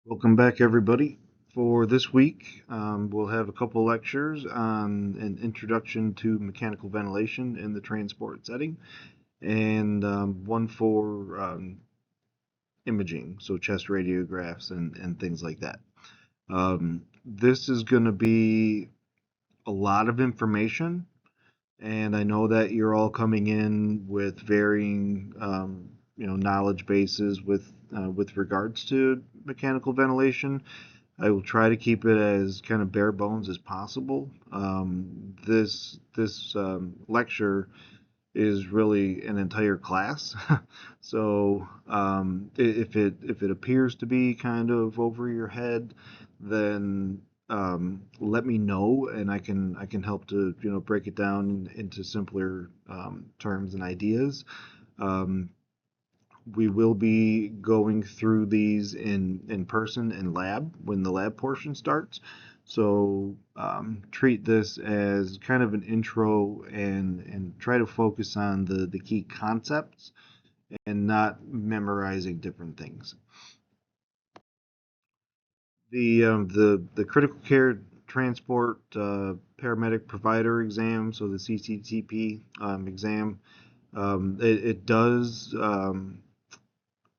Welcome back, everybody. For this week, we'll have a couple lectures on an introduction to mechanical ventilation in the transport setting, and one for imaging, so chest radiographs and things like that. This is going to be a lot of information, and I know that you're all coming in with varying, knowledge bases with regards to mechanical ventilation. I will try to keep it as kind of bare bones as possible. This lecture is really an entire class, so if it appears to be kind of over your head, then let me know, and I can help to break it down into simpler terms and ideas. Um, we will be going through these in person in lab when the lab portion starts. So treat this as kind of an intro and try to focus on the key concepts and not memorizing different things. The critical care transport paramedic provider exam, so the CCTP exam, it does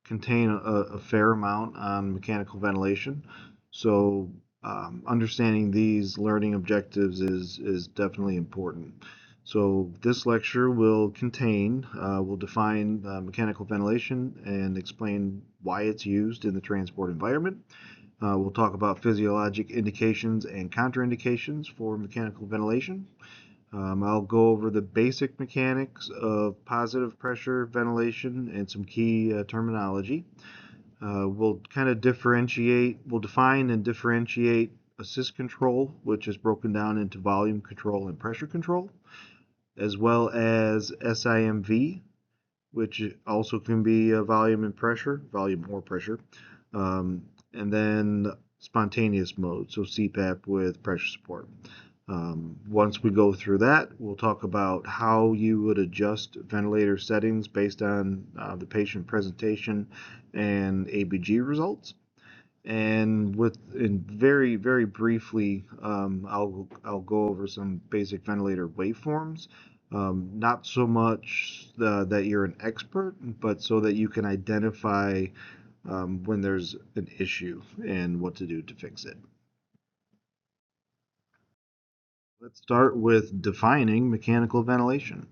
contain a fair amount on mechanical ventilation. So understanding these learning objectives is definitely important. So this lecture will define mechanical ventilation and explain why it's used in the transport environment. We'll talk about physiologic indications and contraindications for mechanical ventilation. I'll go over the basic mechanics of positive pressure ventilation and some key terminology. We'll define and differentiate assist control, which is broken down into volume control and pressure control, as well as SIMV, which also can be volume or pressure, and then spontaneous mode, so CPAP with pressure support. Once we go through that, we'll talk about how you would adjust ventilator settings based on the patient presentation and ABG results. And very briefly, I'll go over some basic ventilator waveforms. Not so much that you're an expert, but so that you can identify when there's an issue and what to do to fix it. Let's start with defining mechanical ventilation.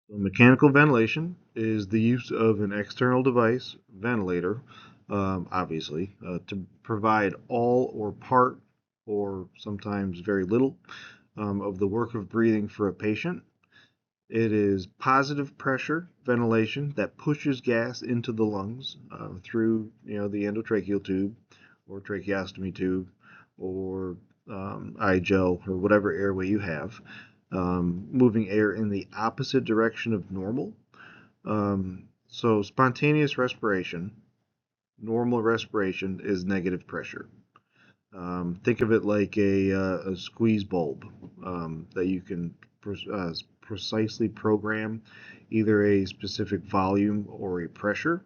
So mechanical ventilation is the use of an external device, ventilator, obviously, to provide all or part, or sometimes very little, of the work of breathing for a patient. It is positive pressure ventilation that pushes gas into the lungs through, the endotracheal tube or tracheostomy tube or I-gel or whatever airway you have, moving air in the opposite direction of normal. So spontaneous respiration, normal respiration is negative pressure. Think of it like a squeeze bulb that you can precisely program either a specific volume or a pressure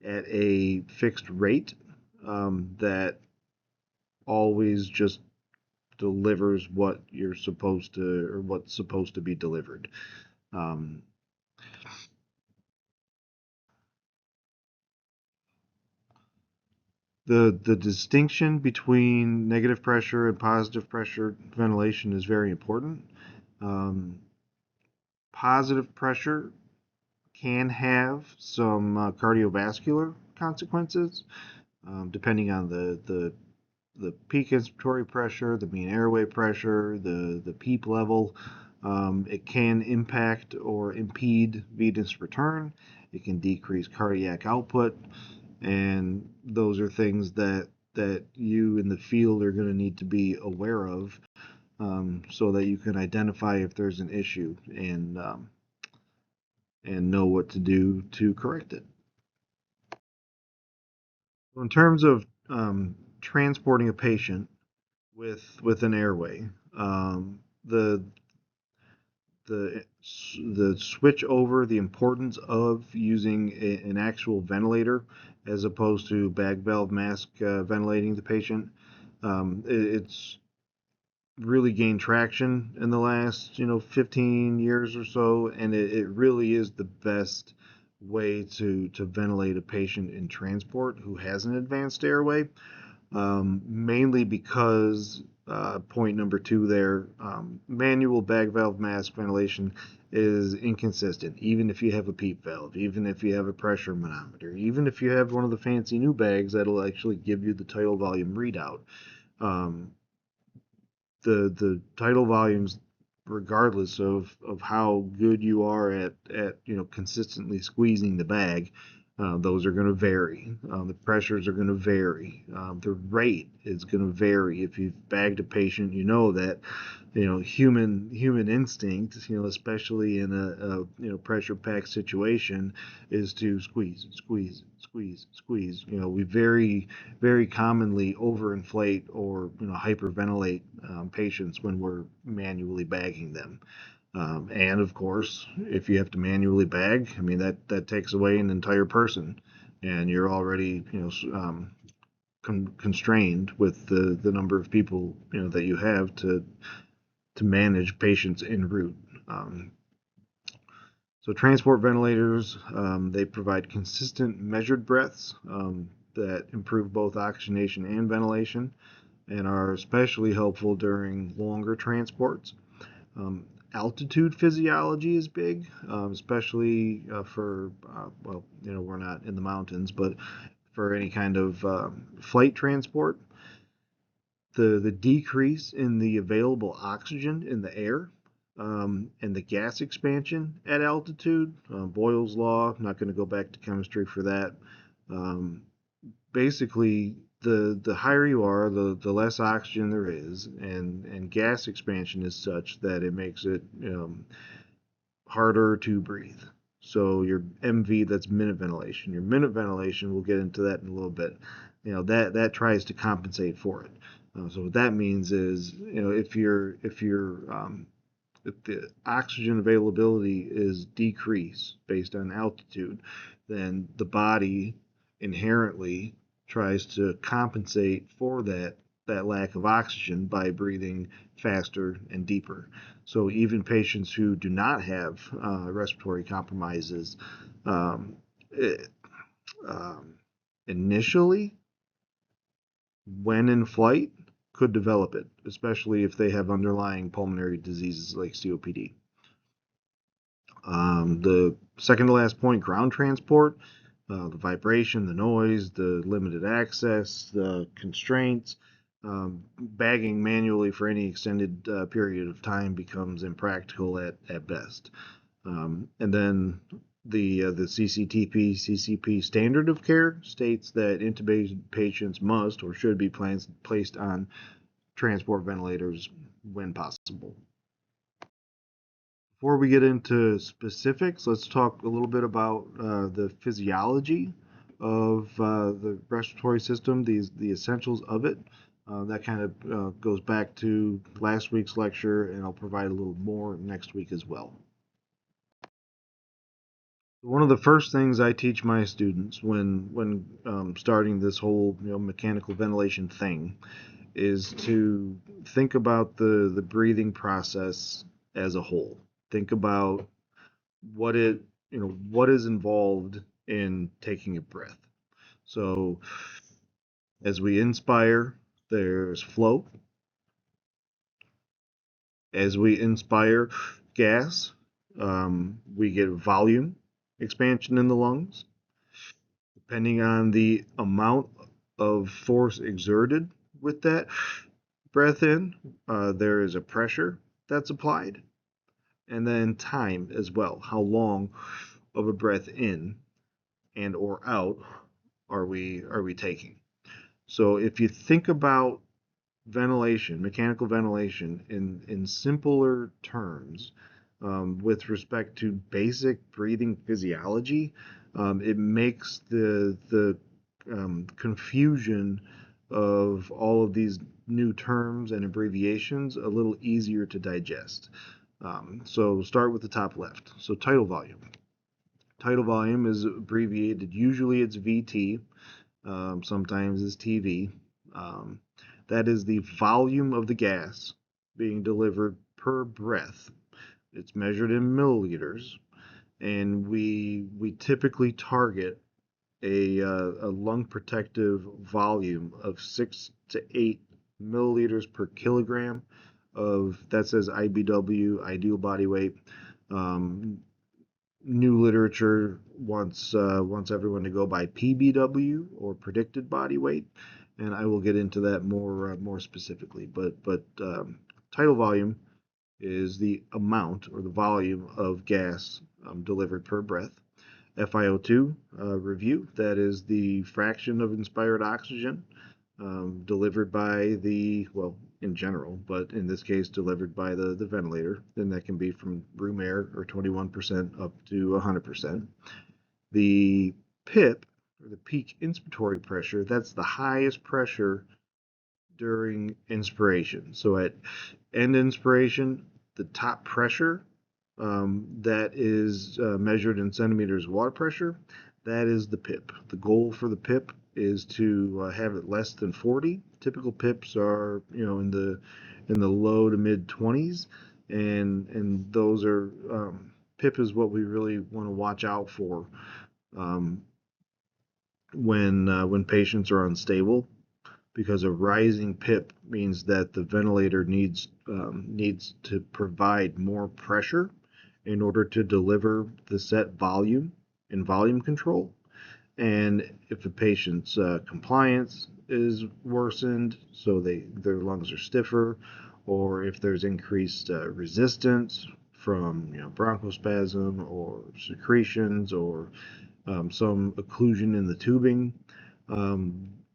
at a fixed rate that always just delivers what you're supposed to, or what's supposed to be delivered. Um, the distinction between negative pressure and positive pressure ventilation is very important. Um, Positive pressure can have some cardiovascular consequences, depending on the peak inspiratory pressure, the mean airway pressure, the PEEP level. It can impact or impede venous return. It can decrease cardiac output, and those are things that you in the field are going to need to be aware of, so that you can identify if there's an issue and know what to do to correct it. So in terms of transporting a patient with an airway, the the switch over, the importance of using an actual ventilator as opposed to bag valve mask ventilating the patient. It's really gained traction in the last 15 years or so, and it really is the best way to ventilate a patient in transport who has an advanced airway, mainly because point number two there, manual bag valve mask ventilation is inconsistent. Even if you have a PEEP valve, even if you have a pressure manometer, even if you have one of the fancy new bags that'll actually give you the tidal volume readout, um, the tidal volumes, regardless of how good you are at consistently squeezing the bag, those are going to vary. The pressures are going to vary. The rate is going to vary. If you've bagged a patient, you know that human instinct, especially in a pressure packed situation, is to squeeze, squeeze, squeeze, squeeze. We very commonly overinflate or hyperventilate patients when we're manually bagging them. And of course, if you have to manually bag, I mean that takes away an entire person, and you're already constrained with the number of people that you have to manage patients en route. Um, so transport ventilators, they provide consistent measured breaths that improve both oxygenation and ventilation, and are especially helpful during longer transports. Um, Altitude physiology is big, especially for, well, we're not in the mountains, but for any kind of flight transport. The decrease in the available oxygen in the air, and the gas expansion at altitude, Boyle's law, I'm not going to go back to chemistry for that. Um, Basically, the higher you are, the less oxygen there is, and gas expansion is such that it makes it harder to breathe. So your MV, that's minute ventilation. Your minute ventilation, we'll get into that in a little bit. That tries to compensate for it. So what that means is, if the oxygen availability is decreased based on altitude, then the body inherently tries to compensate for that lack of oxygen by breathing faster and deeper. So even patients who do not have respiratory compromises, um, it, um, initially, when in flight, could develop it, especially if they have underlying pulmonary diseases like COPD. The second to last point, ground transport, the vibration, the noise, the limited access, the constraints, bagging manually for any extended period of time becomes impractical at best. And then the CCTP/CCP standard of care states that intubated patients must or should be placed on transport ventilators when possible. Before we get into specifics, let's talk a little bit about the physiology of the respiratory system, the essentials of it. That kind of goes back to last week's lecture, and I'll provide a little more next week as well. One of the first things I teach my students when starting this whole mechanical ventilation thing is to think about the breathing process as a whole. Think about what is involved in taking a breath. So as we inspire, there's flow. As we inspire gas, we get volume expansion in the lungs. Depending on the amount of force exerted with that breath in, there is a pressure that's applied, and then time as well. How long of a breath in and or out are we taking? So if you think about ventilation, mechanical ventilation, in simpler terms, with respect to basic breathing physiology, it makes the confusion of all of these new terms and abbreviations a little easier to digest. So start with the top left. So tidal volume. Tidal volume is abbreviated. Usually it's VT. Sometimes it's TV. Um, that is the volume of the gas being delivered per breath. It's measured in milliliters, and we typically target a lung protective volume of 6 to 8 milliliters per kilogram of, that says IBW, ideal body weight. Um, New literature wants everyone to go by PBW, or predicted body weight, and I will get into that more specifically. But tidal volume is the amount or the volume of gas delivered per breath. FiO2 review, that is the fraction of inspired oxygen delivered by the, well, in general, but in this case, delivered by the ventilator. Then that can be from room air, or 21% up to 100%. The PIP, or the peak inspiratory pressure, that's the highest pressure during inspiration. So at end inspiration, the top pressure that is measured in centimeters of water pressure, that is the PIP. The goal for the PIP is to have it less than 40. Typical PIPs are, in the low to mid 20s, and those are PIP is what we really want to watch out for um, when patients are unstable, because a rising PIP means that the ventilator needs to provide more pressure in order to deliver the set volume and volume control. And if a patient's compliance is worsened, so their lungs are stiffer, or if there's increased resistance from bronchospasm or secretions, or some occlusion in the tubing,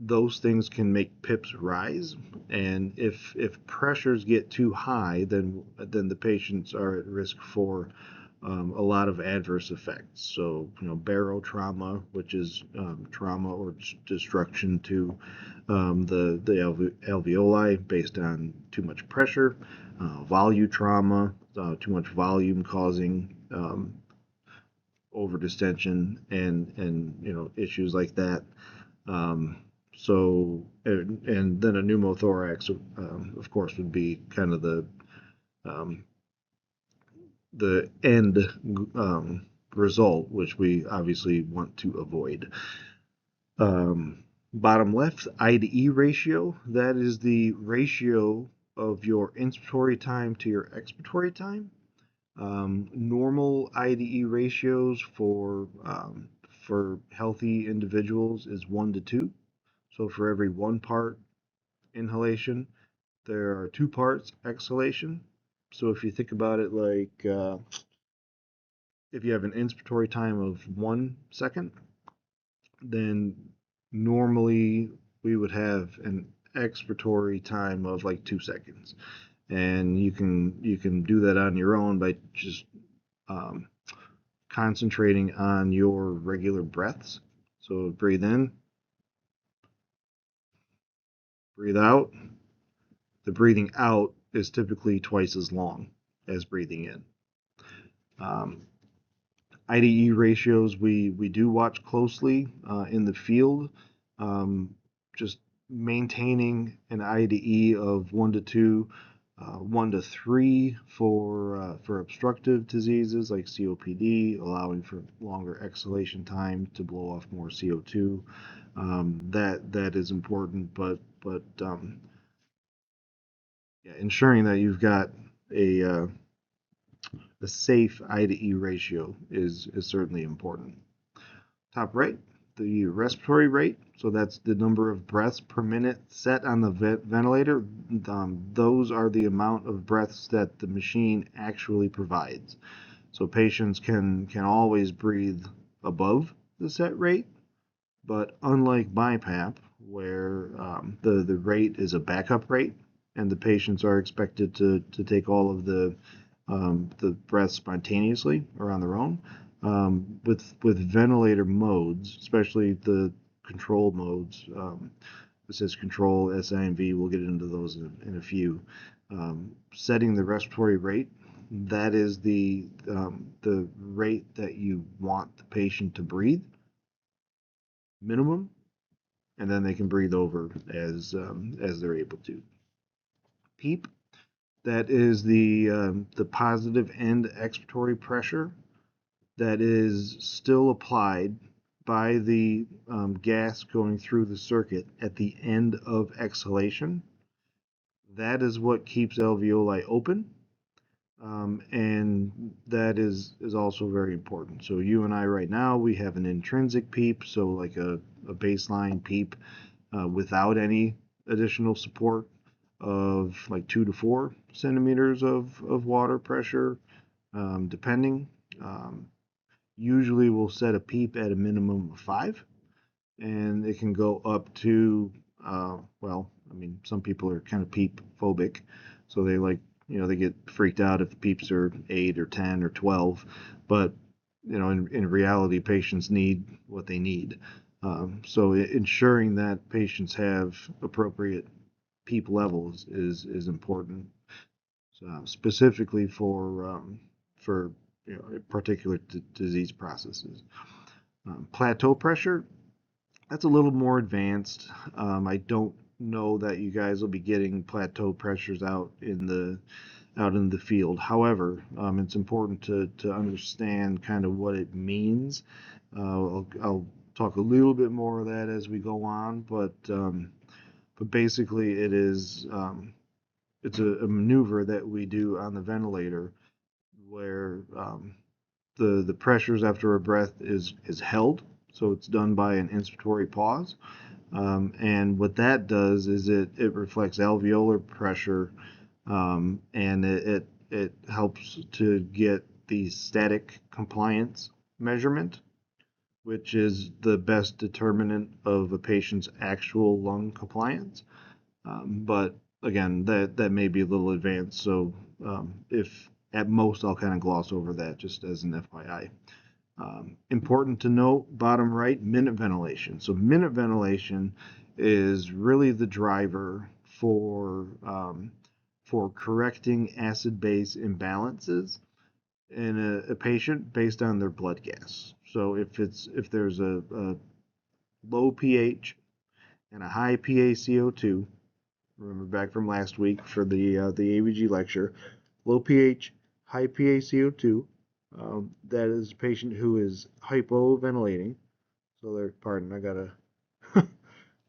those things can make PIPs rise. And if pressures get too high, then the patients are at risk for a lot of adverse effects. So, barotrauma, which is trauma or destruction to the alveoli based on too much pressure. Volutrauma, too much volume causing overdistension, and issues like that. Um, and then a pneumothorax, of course, would be kind of um, the end result, which we obviously want to avoid. Bottom left, I to E ratio. That is the ratio of your inspiratory time to your expiratory time. Normal I to E ratios for healthy individuals is 1 to 2. So for every 1 part inhalation, there are 2 parts exhalation. So if you think about it like if you have an inspiratory time of 1 second, then normally we would have an expiratory time of like 2 seconds. And you can do that on your own by just um, concentrating on your regular breaths. So breathe in, breathe out. The breathing out is typically twice as long as breathing in. Um, IDE ratios we do watch closely in the field. Just maintaining an IDE of 1 to 2, 1 to 3 for obstructive diseases like COPD, allowing for longer exhalation time to blow off more CO2. That is important, but yeah, ensuring that you've got a the safe I to E ratio is certainly important. Top right, the respiratory rate. So that's the number of breaths per minute set on the ventilator. Those are the amount of breaths that the machine actually provides. So patients can always breathe above the set rate, but unlike BiPAP, where the rate is a backup rate, and the patients are expected to take all of the breaths spontaneously or on their own. With ventilator modes, especially the control modes, it says control, SI and V. We'll get into those in a few. Setting the respiratory rate that is the rate that you want the patient to breathe, minimum, and then they can breathe over as they're able to. PEEP, that is the positive end expiratory pressure that is still applied by the gas going through the circuit at the end of exhalation. That is what keeps alveoli open, and that is also very important. So you and I right now, we have an intrinsic PEEP, so like a baseline PEEP without any additional support of like 2 to 4 centimeters of water pressure, depending. Um, Usually we'll set a PEEP at a minimum of 5, and it can go up to, well, I mean, some people are kind of PEEP phobic, so they like, they get freaked out if the PEEPs are 8 or 10 or 12, but, in reality, patients need what they need. So ensuring that patients have appropriate PEEP levels is important, specifically for particular disease processes. Plateau pressure, that's a little more advanced. I don't know that you guys will be getting plateau pressures out in the field. However, it's important to understand kind of what it means. I'll talk a little bit more of that as we go on, but basically it's a maneuver that we do on the ventilator where the pressures after a breath is held. So it's done by an inspiratory pause. And what that does is it reflects alveolar pressure, and it helps to get the static compliance measurement, which is the best determinant of a patient's actual lung compliance. But again, that may be a little advanced, so if at most I'll kind of gloss over that just as an FYI. Important to note, bottom right, minute ventilation. So minute ventilation is really the driver for correcting acid-base imbalances in a patient based on their blood gas. So if there's a low pH and a high PaCO2, remember back from last week for the ABG lecture, low pH, high PaCO2. That is a patient who is hypoventilating. So they're, pardon, I got a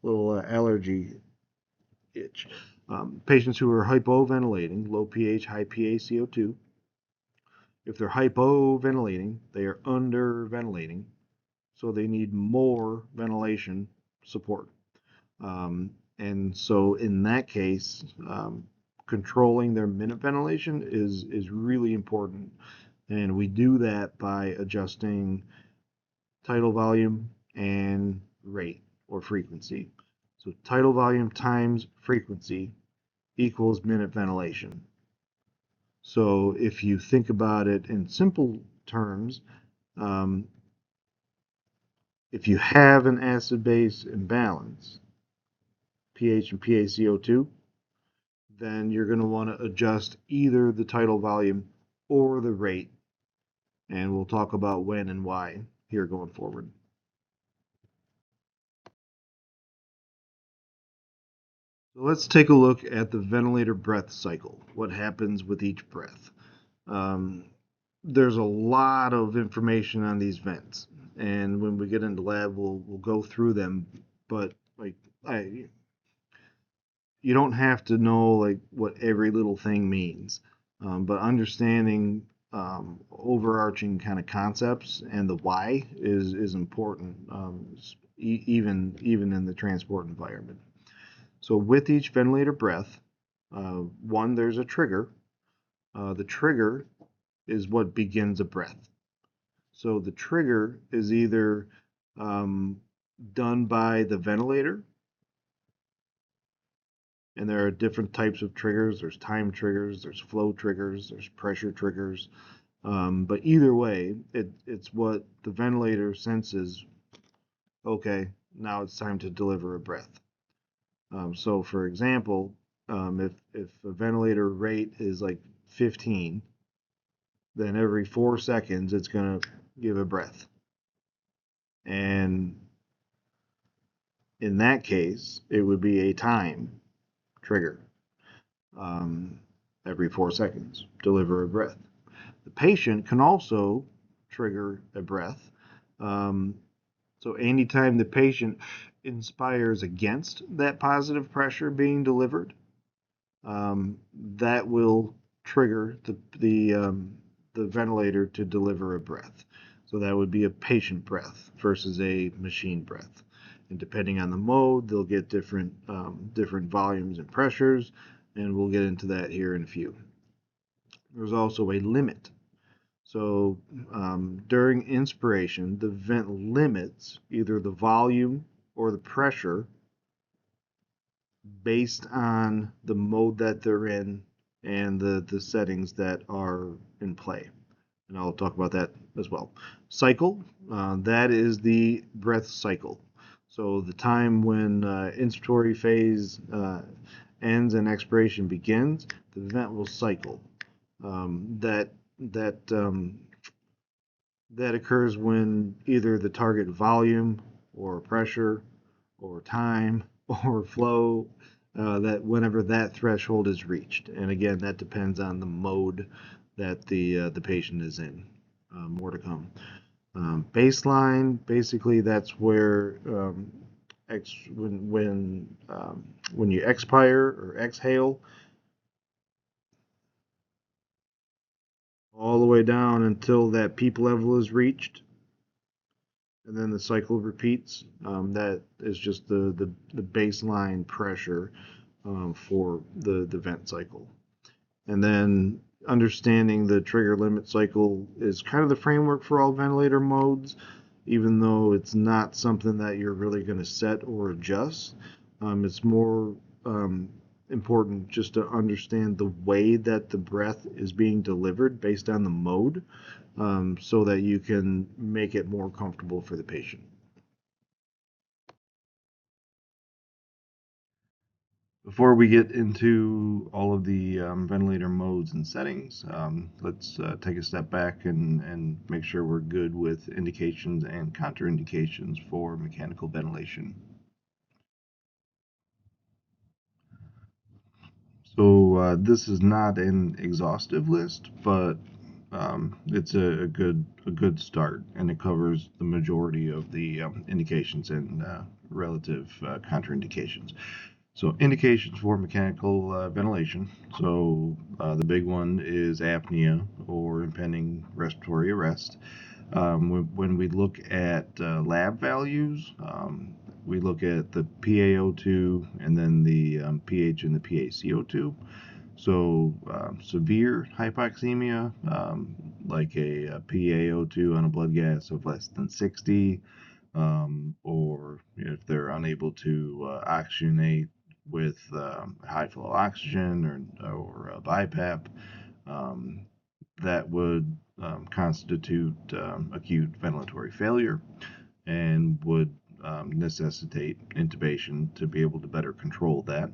little allergy itch. Patients who are hypoventilating, low pH, high PaCO2. If they're hypoventilating, they are underventilating, so they need more ventilation support. And so in that case, controlling their minute ventilation is really important. And we do that by adjusting tidal volume and rate or frequency. So tidal volume times frequency equals minute ventilation. So if you think about it in simple terms, um, if you have an acid-base imbalance, pH and PaCO2, then you're going to want to adjust either the tidal volume or the rate. And we'll talk about when and why here going forward. So let's take a look at the ventilator breath cycle. What happens with each breath? Um, there's a lot of information on these vents, and when we get into lab, we'll go through them. But like you don't have to know like what every little thing means, but understanding overarching kind of concepts and the why is important, even in the transport environment. So with each ventilator breath, one, there's a trigger. The trigger is what begins a breath. So the trigger is either done by the ventilator, and there are different types of triggers. There's time triggers, there's flow triggers, there's pressure triggers. But either way, it's what the ventilator senses, okay, now it's time to deliver a breath. So for example, if a ventilator rate is like 15 then every 4 seconds it's going to give a breath. And in that case, it would be a time trigger. Um, every 4 seconds, deliver a breath. The patient can also trigger a breath. Um, so anytime the patient inspires against that positive pressure being delivered, that will trigger the ventilator to deliver a breath. So that would be a patient breath versus a machine breath. And depending on the mode, they'll get different volumes and pressures, and we'll get into that here in a few. There's also a limit. So during inspiration, the vent limits either the volume or the pressure based on the mode that they're in and the settings that are in play. And I'll talk about that as well. Cycle, that is the breath cycle. So the time when inspiratory phase ends and expiration begins, the vent will cycle. That that that occurs when either the target volume or pressure or time or flow, that whenever that threshold is reached. And again, that depends on the mode that the patient is in. More to come. Baseline, basically, that's where when you expire or exhale, all the way down until that peak level is reached, and then the cycle repeats. That is just the baseline pressure for the vent cycle. And then understanding the trigger limit cycle is kind of the framework for all ventilator modes, even though it's not something that you're really going to set or adjust. It's more important just to understand the way that the breath is being delivered based on the mode, so that you can make it more comfortable for the patient. Before we get into all of the ventilator modes and settings, let's take a step back and make sure we're good with indications and contraindications for mechanical ventilation. So this is not an exhaustive list, but it's a good start, and it covers the majority of the indications and relative contraindications. So indications for mechanical ventilation. So the big one is apnea or impending respiratory arrest. When we look at lab values, we look at the PaO2 and then the pH and the PaCO2. So severe hypoxemia, like a PaO2 on a blood gas of less than 60, or if they're unable to oxygenate with high flow oxygen or BiPAP, um, that would constitute acute ventilatory failure and would necessitate intubation to be able to better control that.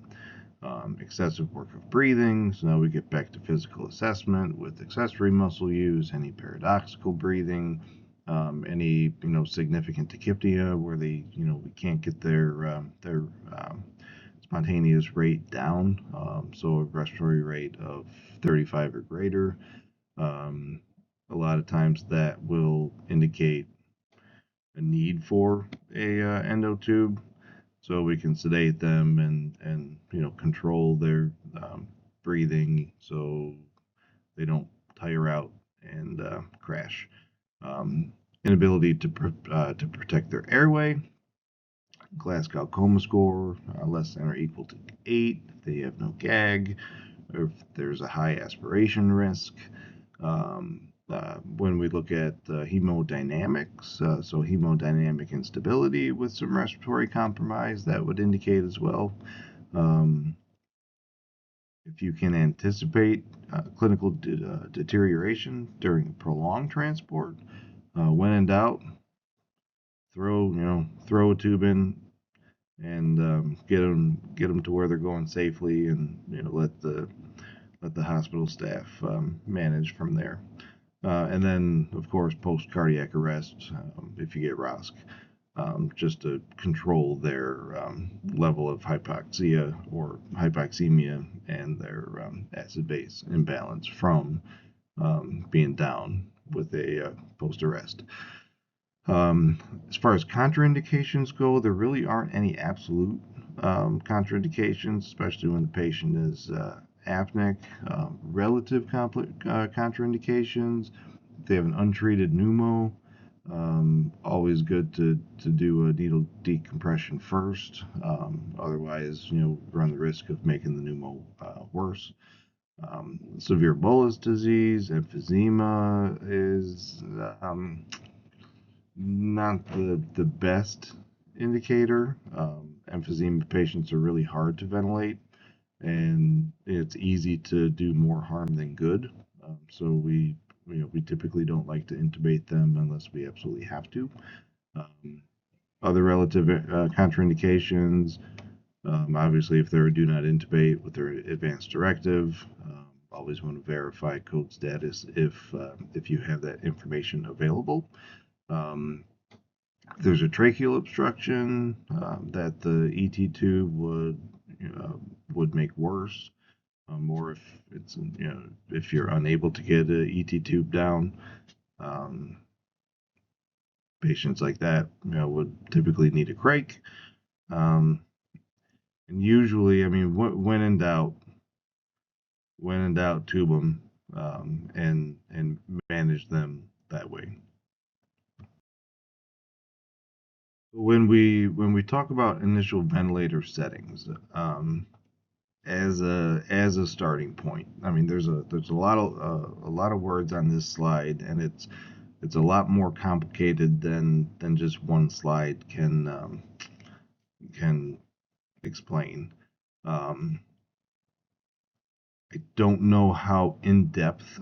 Excessive work of breathing. So now we get back to physical assessment with accessory muscle use, any paradoxical breathing, any significant tachypnea where we can't get their spontaneous rate down. So a respiratory rate of 35 or greater. Um, a lot of times that will indicate a need for a endo tube, so we can sedate them and control their breathing so they don't tire out and crash. Um, Inability to protect their airway. Glasgow Coma score less than or equal to 8. If they have no gag, or if there's a high aspiration risk. When we look at hemodynamics, so hemodynamic instability with some respiratory compromise, that would indicate as well. Um, if you can anticipate clinical deterioration during prolonged transport, when in doubt, throw a tube in and get them to where they're going safely, and let the hospital staff manage from there. And then, of course, post cardiac arrest, if you get ROSC, just to control their level of hypoxia or hypoxemia and their acid base imbalance from being down with a post arrest. As far as contraindications go, there really aren't any absolute contraindications, especially when the patient is apneic. Relative contraindications, if they have an untreated pneumo, always good to do a needle decompression first. Otherwise, run the risk of making the pneumo worse. Severe bullous disease, emphysema is not the best indicator. Emphysema patients are really hard to ventilate, and it's easy to do more harm than good. So we typically don't like to intubate them unless we absolutely have to. Um, Other relative contraindications, obviously, if they're a do not intubate with their advanced directive, always want to verify code status if you have that information available. There's a tracheal obstruction that the ET tube would make worse, or if it's if you're unable to get an ET tube down, um, patients like that would typically need a crake. Um, and usually, I mean, when in doubt, tube them and manage them that way. When we talk about initial ventilator settings, as a starting point, I mean, there's a lot of words on this slide, and it's a lot more complicated than just one slide can explain. I don't know how in depth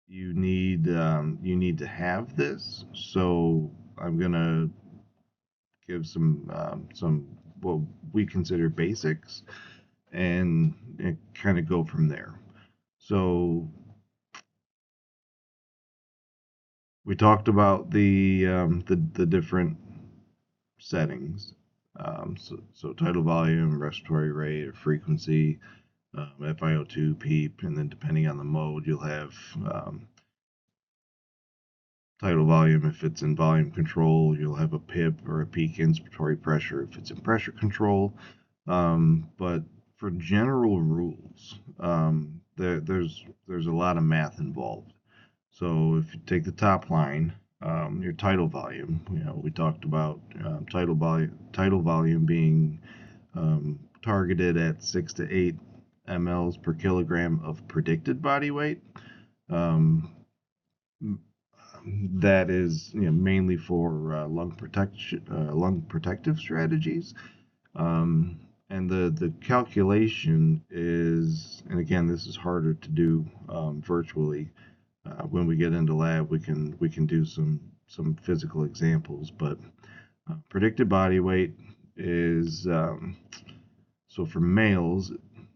you need to have this, so I'm gonna give some what we consider basics and kind of go from there. So we talked about the different settings. So tidal volume, respiratory rate, or frequency, FiO2, PEEP, and then depending on the mode, you'll have tidal volume. If it's in volume control, you'll have a PIP or a peak inspiratory pressure if it's in pressure control. But for general rules, there's a lot of math involved. So if you take the top line, your tidal volume, we talked about tidal volume being targeted at 6 to 8 mLs per kilogram of predicted body weight. That is mainly for lung protective strategies. And the calculation is, and again, this is harder to do virtually. When we get into lab, we can do some physical examples, but predicted body weight is so for males,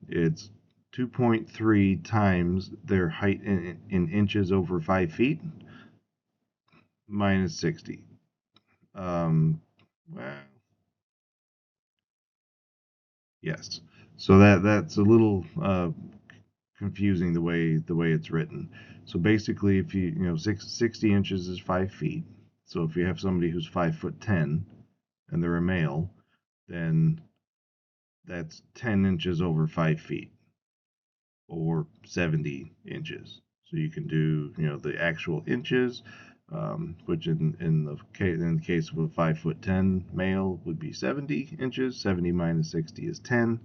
it's 2.3 times their height in inches over 5 feet minus 60. Well, yes. So that's a little confusing the way it's written. So basically, if 60 inches is 5 feet. So if you have somebody who's 5'10" and they're a male, then that's 10 inches over 5 feet, or 70 inches. So you can do the actual inches, which in the case of a 5'10" male would be 70 inches. 70 minus 60 is 10.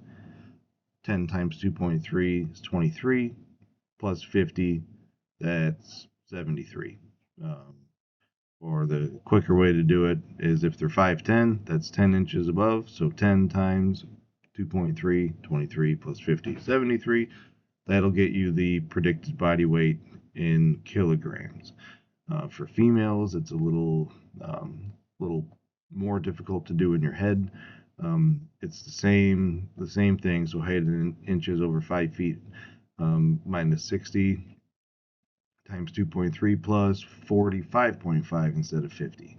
10 times 2.3 is 23, plus 50, that's 73. Or the quicker way to do it is if they're 5'10", that's 10 inches above, so 10 times 2.3, 23, plus 50, 73. That'll get you the predicted body weight in kilograms. For females, it's a little more difficult to do in your head. It's the same thing. So height in inches over 5 feet minus 60 times 2.3 plus 45.5 instead of 50.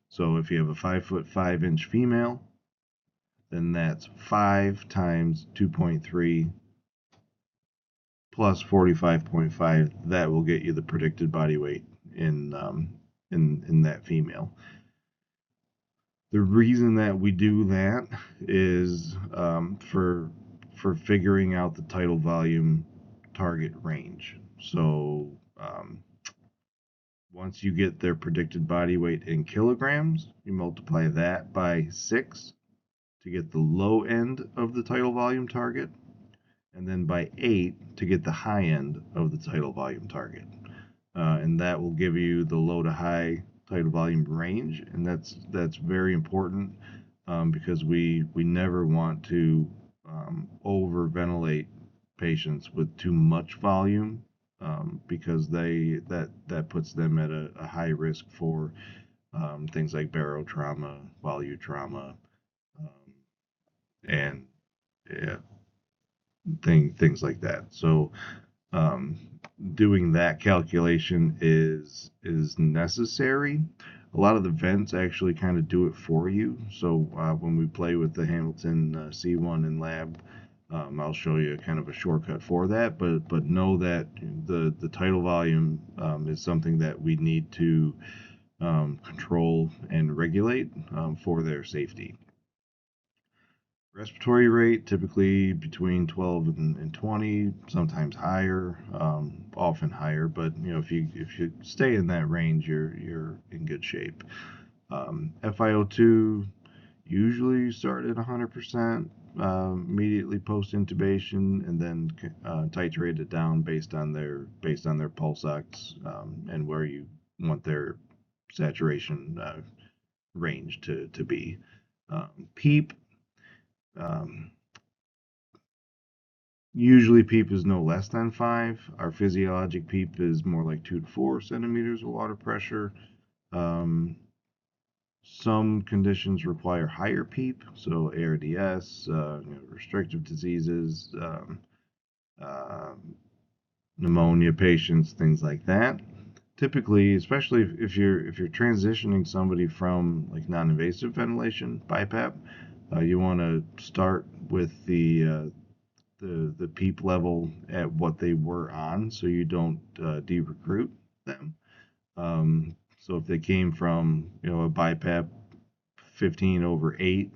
So if you have a 5'5" female, then that's 5 times 2.3 plus 45.5. That will get you the predicted body weight in that female. The reason that we do that is for figuring out the tidal volume target range. So once you get their predicted body weight in kilograms, you multiply that by 6 to get the low end of the tidal volume target, and then by 8 to get the high end of the tidal volume target. And that will give you the low to high tidal volume range, and that's very important because we never want to over ventilate patients with too much volume because that puts them at a high risk for things like barotrauma, volute trauma, and yeah, things like that. So doing that calculation is necessary. A lot of the vents actually kind of do it for you. So when we play with the Hamilton C1 in lab, I'll show you kind of a shortcut for that. But know that the tidal volume is something that we need to control and regulate for their safety. Respiratory rate typically between 12 and 20, sometimes higher, often higher. But if you stay in that range, you're in good shape. FiO2 usually start at 100% immediately post intubation, and then titrate it down based on their pulse ox and where you want their saturation range to be. PEEP. Usually PEEP is no less than 5. Our physiologic PEEP is more like 2 to 4 centimeters of water pressure. Some conditions require higher PEEP, so ARDS, restrictive diseases, pneumonia patients, things like that. Typically, especially if you're transitioning somebody from like non-invasive ventilation, BiPAP, you want to start with the PEEP level at what they were on, so you don't de-recruit them. So if they came from a BiPAP 15/8,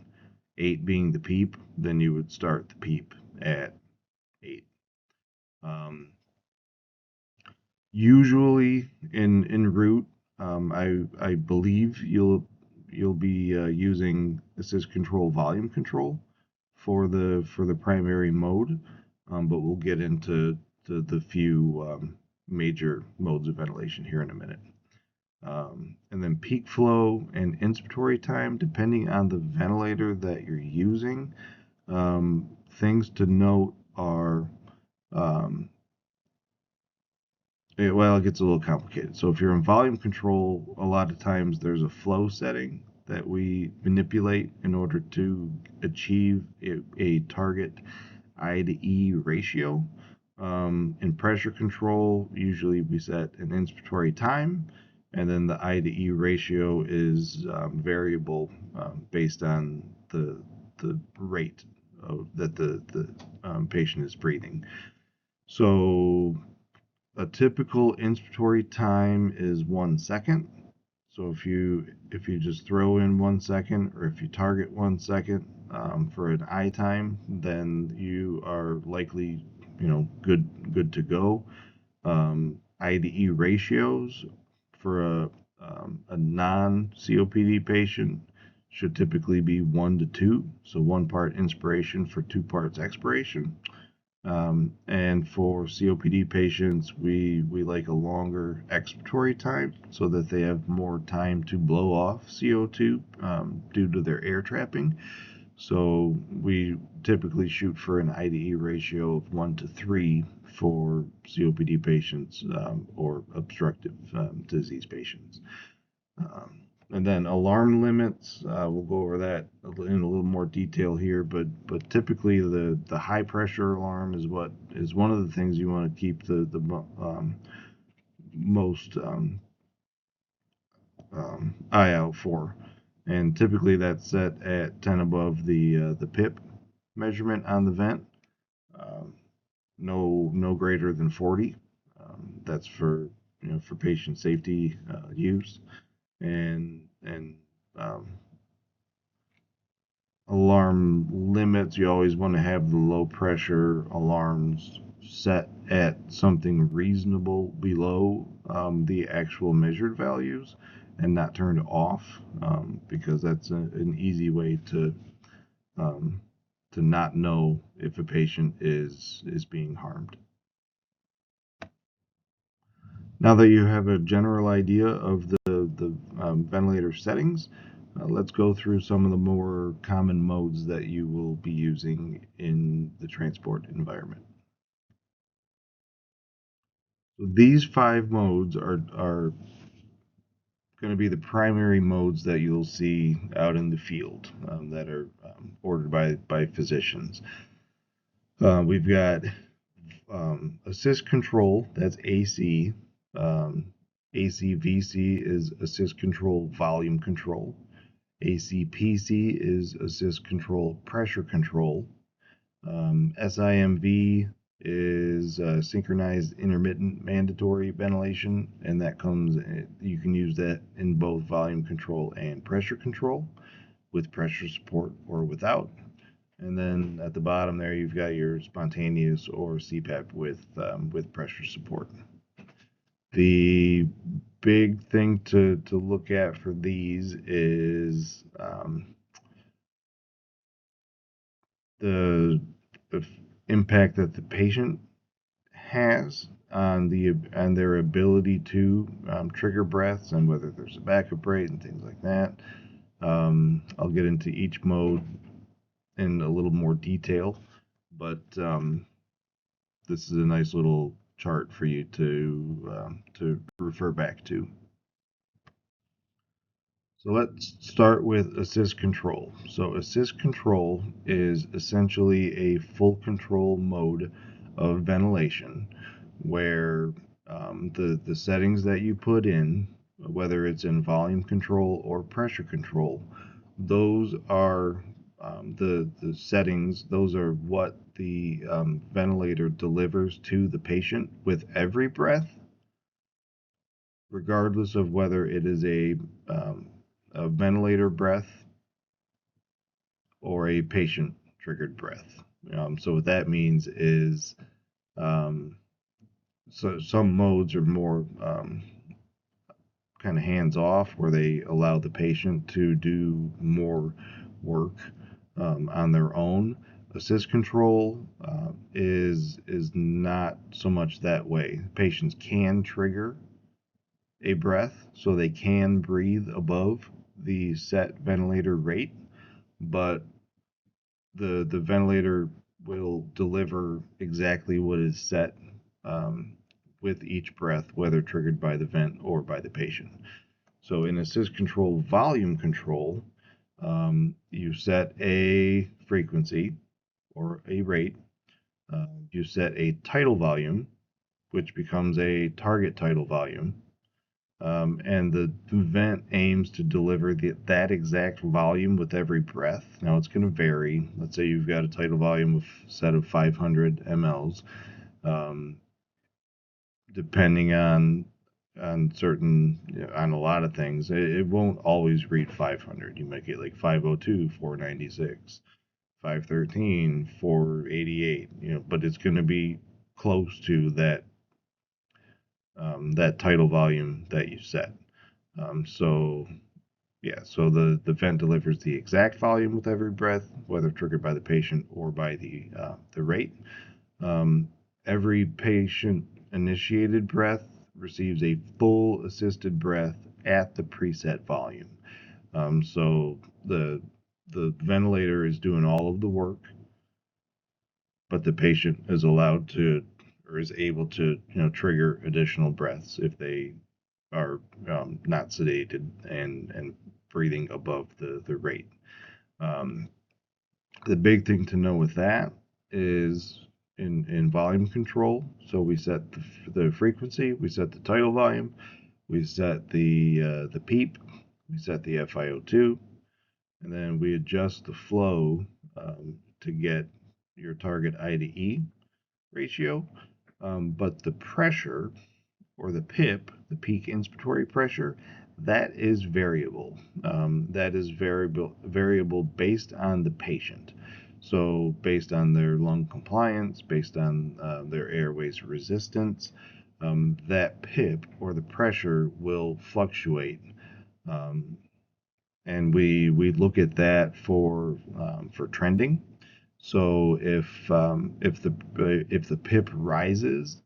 8 being the PEEP, then you would start the PEEP at 8. Usually in route, I believe you'll be using assist control volume control for the primary mode, but we'll get into the few major modes of ventilation here in a minute. And then peak flow and inspiratory time, depending on the ventilator that you're using. Things to note are, it gets a little complicated. So if you're in volume control, a lot of times there's a flow setting that we manipulate in order to achieve a target I to E ratio. In pressure control, usually we set an inspiratory time, and then the I to E ratio is variable based on the rate that the patient is breathing. So a typical inspiratory time is 1 second. So if you just throw in 1 second, or if you target 1 second for an I time, then you are likely good to go. I to E ratios for a non-COPD patient should typically be 1 to 2, so 1 part inspiration for 2 parts expiration. And for COPD patients, we like a longer expiratory time so that they have more time to blow off CO2 due to their air trapping. So we typically shoot for an I to E ratio of 1 to 3 for COPD patients or obstructive disease patients. And then alarm limits, we'll go over that in a little more detail here, but typically the high pressure alarm is one of the things you want to keep the most eye out for, and typically that's set at 10 above the PIP measurement on the vent. Um, no greater than 40. That's for for patient safety use, and um, alarm limits. You always want to have the low pressure alarms set at something reasonable below the actual measured values and not turned off, because that's an easy way um, to not know if a patient is being harmed. Now that you have a general idea of the ventilator settings, let's go through some of the more common modes that you will be using in the transport environment. So these 5 modes are going to be the primary modes that you'll see out in the field, that are ordered by physicians. We've got assist control, that's AC. AC/VC is assist control volume control. AC/PC is assist control pressure control. SIMV is synchronized intermittent mandatory ventilation, and that comes, you can use that in both volume control and pressure control, with pressure support or without. And then at the bottom there, you've got your spontaneous or CPAP with pressure support. The big thing to look at for these is the impact that the patient has on their ability to trigger breaths, and whether there's a backup rate and things like that. I'll get into each mode in a little more detail, but this is a nice little chart for you to refer back to. So let's start with assist control. So assist control is essentially a full control mode of ventilation, where the settings that you put in, whether it's in volume control or pressure control, those are the settings. Those are what the ventilator delivers to the patient with every breath, regardless of whether it is a ventilator breath or a patient triggered breath. So what that means is, so some modes are more kind of hands off, where they allow the patient to do more work on their own. Assist control is not so much that way. Patients can trigger a breath, so they can breathe above the set ventilator rate, but the ventilator will deliver exactly what is set with each breath, whether triggered by the vent or by the patient. So in assist control volume control, you set a frequency or a rate. You set a tidal volume, which becomes a target tidal volume. And the vent aims to deliver that exact volume with every breath. Now it's going to vary. Let's say you've got a tidal volume set of 500 mLs. Depending on certain, on a lot of things, it won't always read 500. You might get like 502, 496, 513, 488. But it's going to be close to that tidal volume that you set. So the vent delivers the exact volume with every breath, whether triggered by the patient or by the rate. Every patient initiated breath receives a full assisted breath at the preset volume. So the ventilator is doing all of the work, but the patient is allowed to, or is able to, trigger additional breaths if they are not sedated and breathing above the rate. The big thing to know with that is in volume control. So we set the frequency, we set the tidal volume, we set the PEEP, we set the FiO2, and then we adjust the flow to get your target I to E ratio. But the pressure, or the PIP, the peak inspiratory pressure, that is variable. That is variable based on the patient. So based on their lung compliance, based on their airways resistance, that PIP, or the pressure, will fluctuate. Um, and we look at that for trending. So if the PIP rises,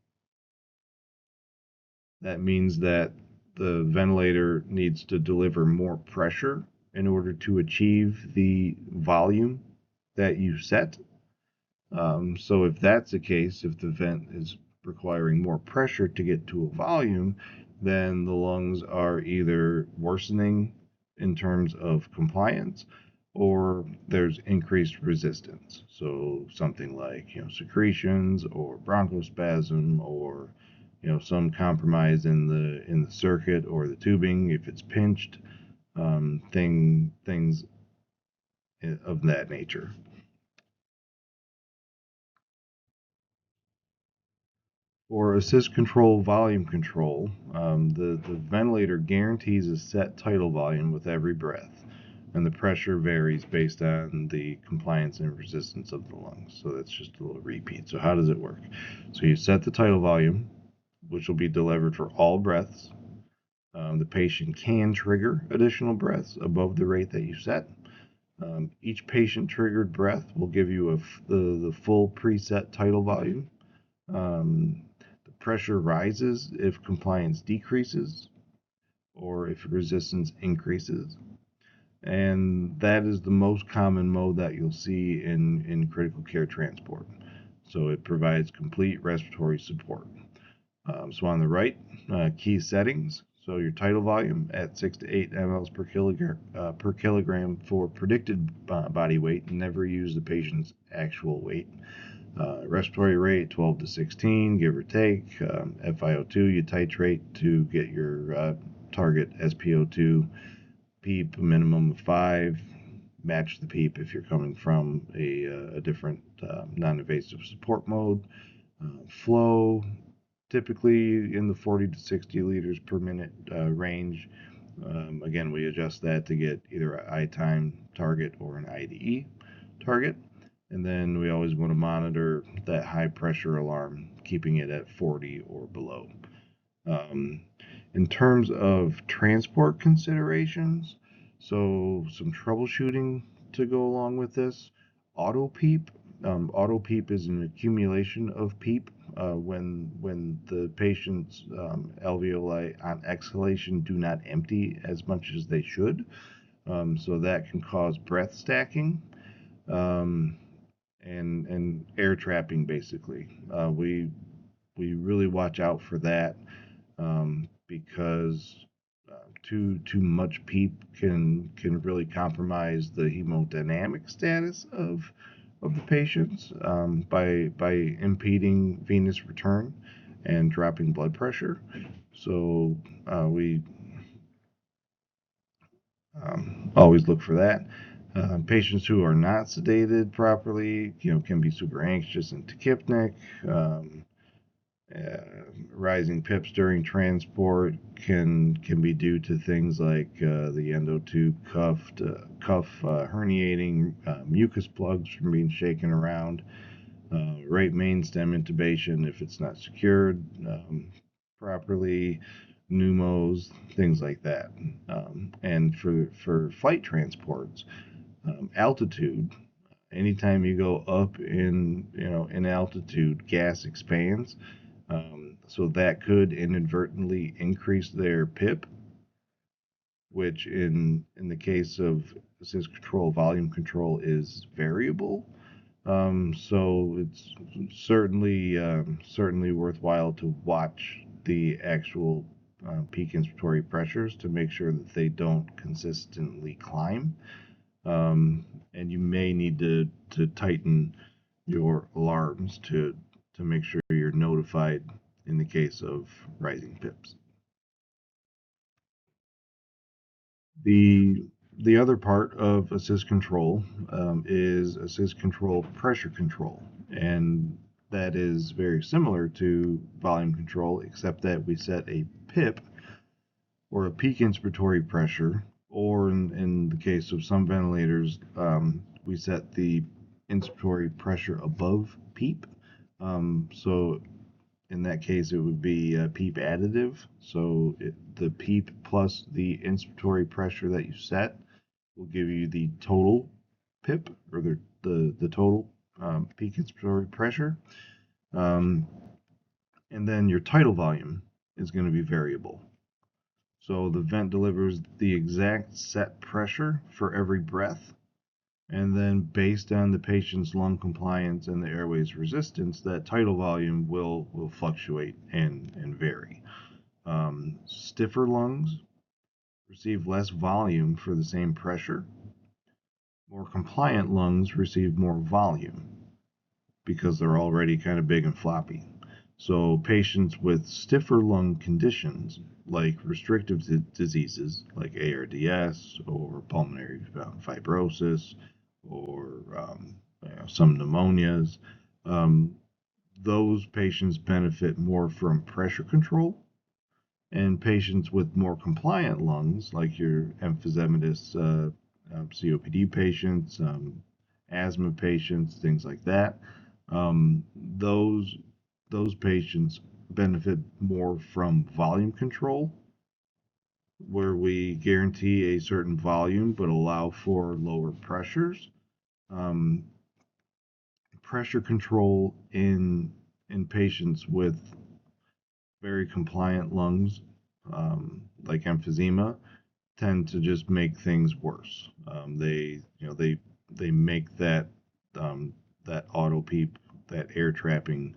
that means that the ventilator needs to deliver more pressure in order to achieve the volume that you set. So if that's the case, if the vent is requiring more pressure to get to a volume, then the lungs are either worsening in terms of compliance, or there's increased resistance. So something like secretions or bronchospasm, or some compromise in the circuit or the tubing if it's pinched, things of that nature. For assist control volume control, the ventilator guarantees a set tidal volume with every breath, and the pressure varies based on the compliance and resistance of the lungs. So that's just a little repeat. So how does it work? So you set the tidal volume, which will be delivered for all breaths. The patient can trigger additional breaths above the rate that you set. Each patient triggered breath will give you the full preset tidal volume. The pressure rises if compliance decreases, or if resistance increases. And that is the most common mode that you'll see in critical care transport. So it provides complete respiratory support. So on the right, key settings. So your tidal volume at 6 to 8 mLs per kilogram for predicted body weight. Never use the patient's actual weight. Respiratory rate 12 to 16, give or take. FiO2 you titrate to get your target SpO2. PEEP a minimum of 5. Match the PEEP if you're coming from a different non-invasive support mode. Flow typically in the 40 to 60 liters per minute range. Again, we adjust that to get either an I time target or an I to E target. And then we always want to monitor that high pressure alarm, keeping it at 40 or below. In terms of transport considerations, so some troubleshooting to go along with this. Auto PEEP. Auto PEEP is an accumulation of PEEP when the patient's alveoli on exhalation do not empty as much as they should. So that can cause breath stacking. And air trapping, basically. We really watch out for that, because too much PEEP can really compromise the hemodynamic status of the patients, by impeding venous return and dropping blood pressure. So we always look for that. Patients who are not sedated properly, can be super anxious and tachypnic. Rising PIPs during transport can be due to things like the endotube cuff herniating, mucus plugs from being shaken around, right main stem intubation if it's not secured properly, pneumos, things like that. And for flight transports, altitude. Anytime you go up in altitude, gas expands. So that could inadvertently increase their PIP, which in the case of assist control, volume control is variable. So it's certainly worthwhile to watch the actual peak inspiratory pressures to make sure that they don't consistently climb. And you may need to tighten your alarms to make sure you're notified in the case of rising PIPs. The other part of assist control is assist control pressure control, and that is very similar to volume control, except that we set a PIP, or a peak inspiratory pressure, or in the case of some ventilators, we set the inspiratory pressure above PEEP. So in that case, it would be PEEP additive. So the PEEP plus the inspiratory pressure that you set will give you the total PIP, or the total peak inspiratory pressure. And then your tidal volume is going to be variable. So the vent delivers the exact set pressure for every breath, and then based on the patient's lung compliance and the airway's resistance, that tidal volume will fluctuate and vary. Stiffer lungs receive less volume for the same pressure. More compliant lungs receive more volume because they're already kind of big and floppy. So patients with stiffer lung conditions, like restrictive diseases like ARDS or pulmonary fibrosis, or some pneumonias, those patients benefit more from pressure control. And patients with more compliant lungs, like your emphysematous COPD patients, asthma patients, things like that, those patients benefit more from volume control, where we guarantee a certain volume but allow for lower pressures. Pressure control in patients with very compliant lungs, like emphysema, tend to just make things worse. They make that auto PEEP, that air trapping,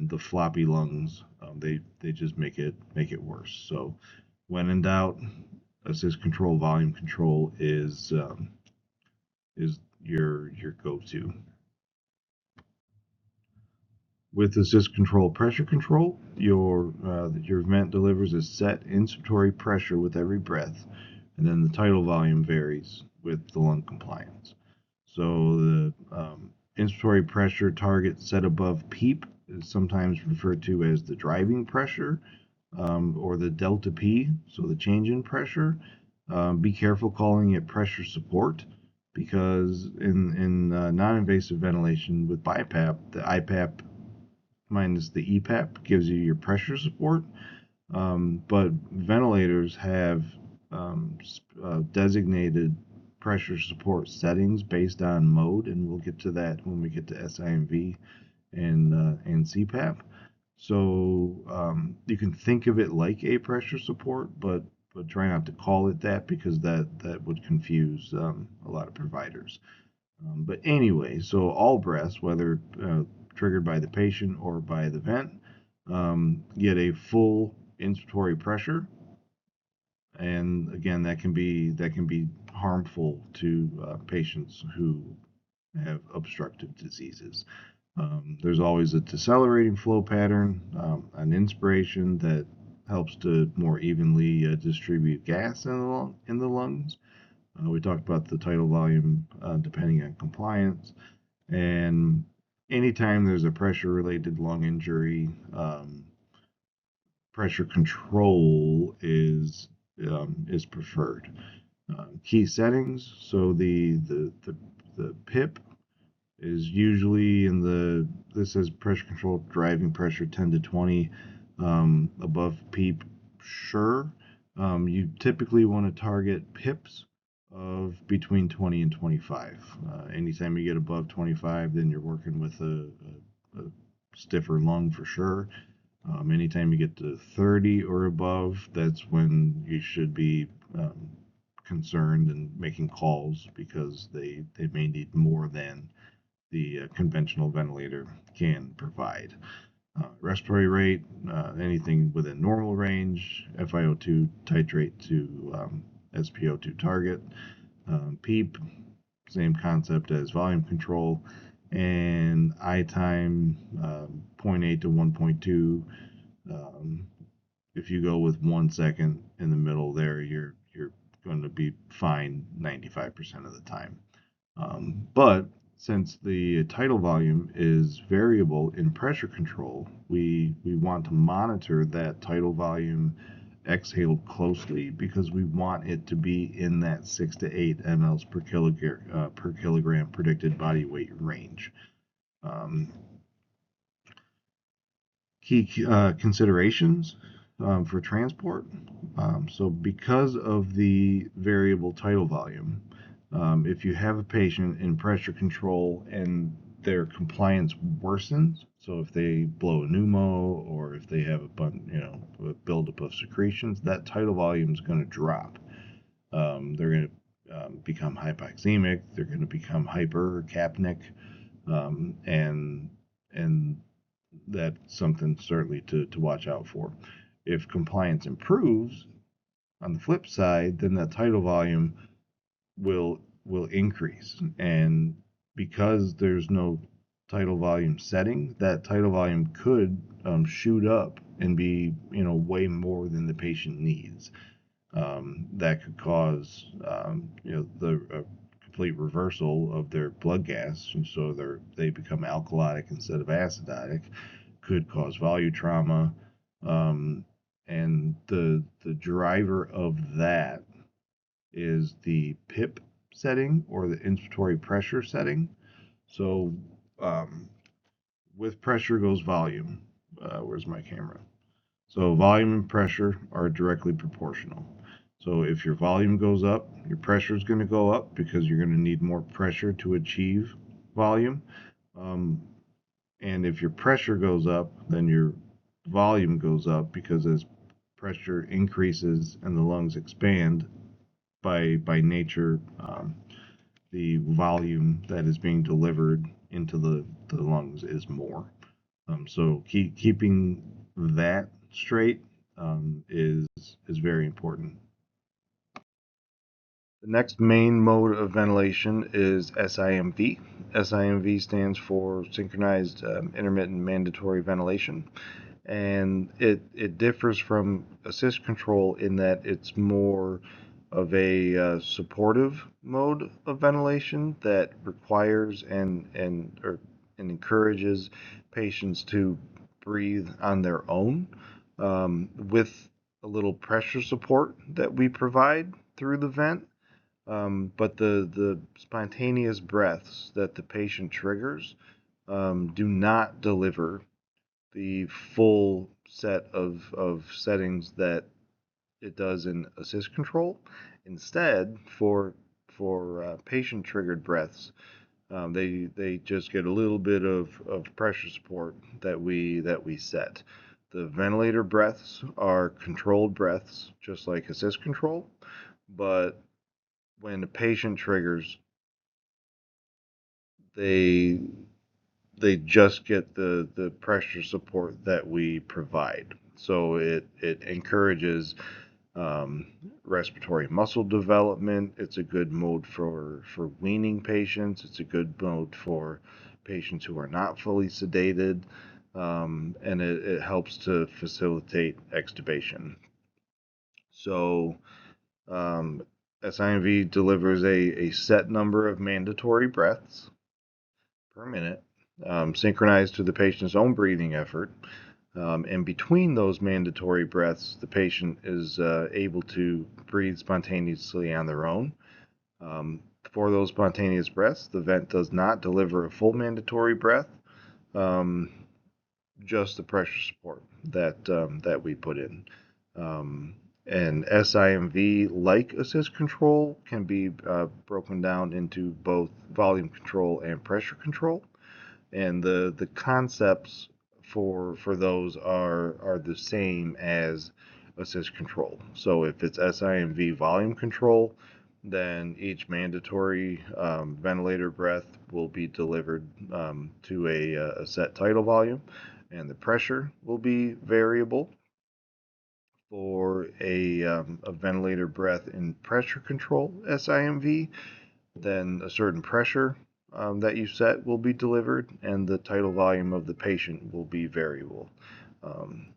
the floppy lungs, they just make it worse. So when in doubt, assist control volume control is your go-to. With assist control pressure control, your vent delivers a set inspiratory pressure with every breath, and then the tidal volume varies with the lung compliance. So the inspiratory pressure target set above PEEP is sometimes referred to as the driving pressure, or the delta P, so the change in pressure. Be careful calling it pressure support, because in non-invasive ventilation with BiPAP, the IPAP minus the EPAP gives you your pressure support, but ventilators have designated pressure support settings based on mode, and we'll get to that when we get to SIMV and CPAP. So you can think of it like a pressure support, but try not to call it that, because that would confuse a lot of providers. But anyway, so all breaths, whether triggered by the patient or by the vent, get a full inspiratory pressure, and again, that can be harmful to patients who have obstructive diseases. There's always a decelerating flow pattern, an inspiration that helps to more evenly distribute gas in the lungs. We talked about the tidal volume depending on compliance, and anytime there's a pressure-related lung injury, pressure control is preferred. Key settings. So the PIP is usually this says pressure control driving pressure 10 to 20 above PEEP. Sure. You typically want to target PIPs of between 20 and 25. Anytime you get above 25, then you're working with a stiffer lung for sure. Anytime you get to 30 or above, that's when you should be concerned and making calls, because they may need more than the conventional ventilator can provide. Respiratory rate, anything within normal range. FiO2 titrate to SpO2 target. PEEP, same concept as volume control. and I time 0.8 to 1.2. If you go with 1 second in the middle there, you're going to be fine 95% of the time. But since the tidal volume is variable in pressure control, we want to monitor that tidal volume exhaled closely because we want it to be in that 6 to 8 mLs per kilogram predicted body weight range. Key considerations for transport. So because of the variable tidal volume, if you have a patient in pressure control and their compliance worsens, so if they blow a pneumo or if they have a buildup of secretions, that tidal volume is going to drop. They're going to become hypoxemic. They're going to become hyper or capnic, and that's something certainly to watch out for. If compliance improves, on the flip side, then that tidal volume will increase. And because there's no tidal volume setting, that tidal volume could shoot up and be way more than the patient needs. That could cause the complete reversal of their blood gas, and so they become alkalotic instead of acidotic. Could cause volume trauma, and the driver of that is the PIP setting or the inspiratory pressure setting. So with pressure goes volume. Where's my camera? So volume and pressure are directly proportional. So if your volume goes up, your pressure is going to go up because you're going to need more pressure to achieve volume. And if your pressure goes up, then your volume goes up because as pressure increases and the lungs expand, by nature, the volume that is being delivered into the lungs is more. So keeping that straight is very important. The next main mode of ventilation is SIMV. SIMV stands for Synchronized Intermittent Mandatory Ventilation, and it differs from assist control in that it's more of a supportive mode of ventilation that requires and encourages patients to breathe on their own, with a little pressure support that we provide through the vent. But the spontaneous breaths that the patient triggers do not deliver the full set of settings that it does in assist control. Instead, for patient triggered breaths, they just get a little bit of pressure support that we set. The ventilator breaths are controlled breaths, just like assist control, but when the patient triggers, they just get the pressure support that we provide. So it encourages respiratory muscle development. It's a good mode for weaning patients. It's a good mode for patients who are not fully sedated, and it helps to facilitate extubation. So SIMV delivers a set number of mandatory breaths per minute, synchronized to the patient's own breathing effort. And between those mandatory breaths, the patient is able to breathe spontaneously on their own. For those spontaneous breaths, the vent does not deliver a full mandatory breath, just the pressure support that we put in. And SIMV, like assist control, can be broken down into both volume control and pressure control. And the concepts for those are the same as assist control. So if it's SIMV volume control, then each mandatory ventilator breath will be delivered to a set tidal volume, and the pressure will be variable. For a ventilator breath in pressure control SIMV, then a certain pressure that you set will be delivered, and the tidal volume of the patient will be variable. Um,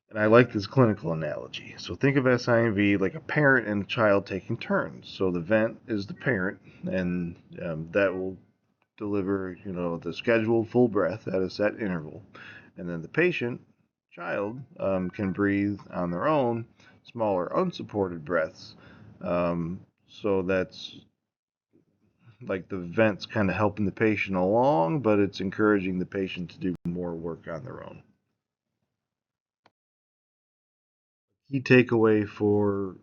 and I like this clinical analogy. So think of SIMV like a parent and a child taking turns. So the vent is the parent, and that will deliver, the scheduled full breath at a set interval. And then the patient, child, can breathe on their own, smaller unsupported breaths. So that's like the vent's kind of helping the patient along, but it's encouraging the patient to do more work on their own. Key takeaway for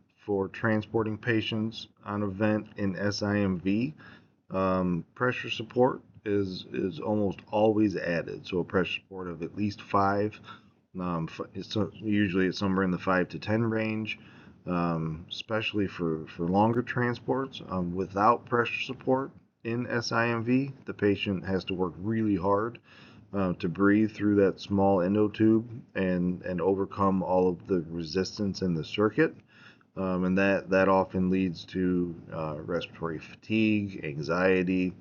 transporting patients on a vent in SIMV, pressure support is almost always added. So a pressure support of at least 5. Usually it's somewhere in the 5 to 10 range, especially for longer transports. Without pressure support in SIMV, the patient has to work really hard to breathe through that small endotube and overcome all of the resistance in the circuit. And that often leads to respiratory fatigue, anxiety,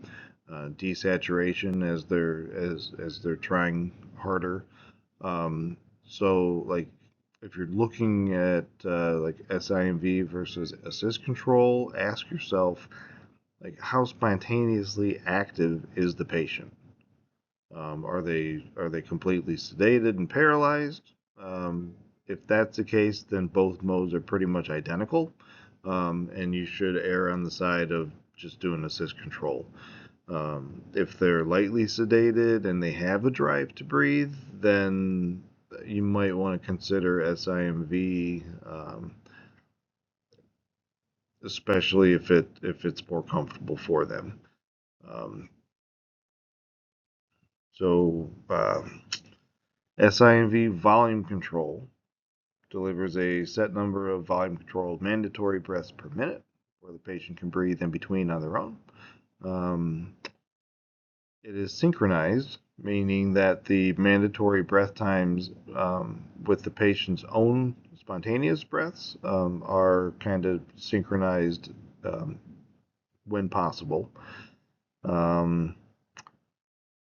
desaturation as they're trying harder. So like if you're looking at like SIMV versus assist control, ask yourself like how spontaneously active is the patient? Are they completely sedated and paralyzed? If that's the case, then both modes are pretty much identical, and you should err on the side of just doing assist control. If they're lightly sedated and they have a drive to breathe, then you might want to consider SIMV, especially if it's more comfortable for them. Um, so SIMV volume control delivers a set number of volume controlled mandatory breaths per minute, where the patient can breathe in between on their own. It is synchronized, meaning that the mandatory breath times with the patient's own spontaneous breaths are kind of synchronized when possible.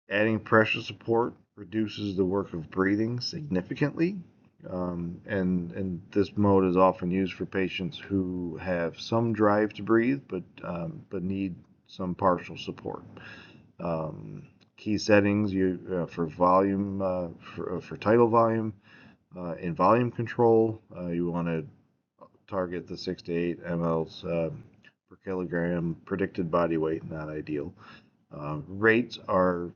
Adding pressure support reduces the work of breathing significantly. And this mode is often used for patients who have some drive to breathe, but need some partial support. Key settings for volume for tidal volume in volume control. You want to target the 6 to 8 mLs per kilogram predicted body weight. Not ideal. Rates are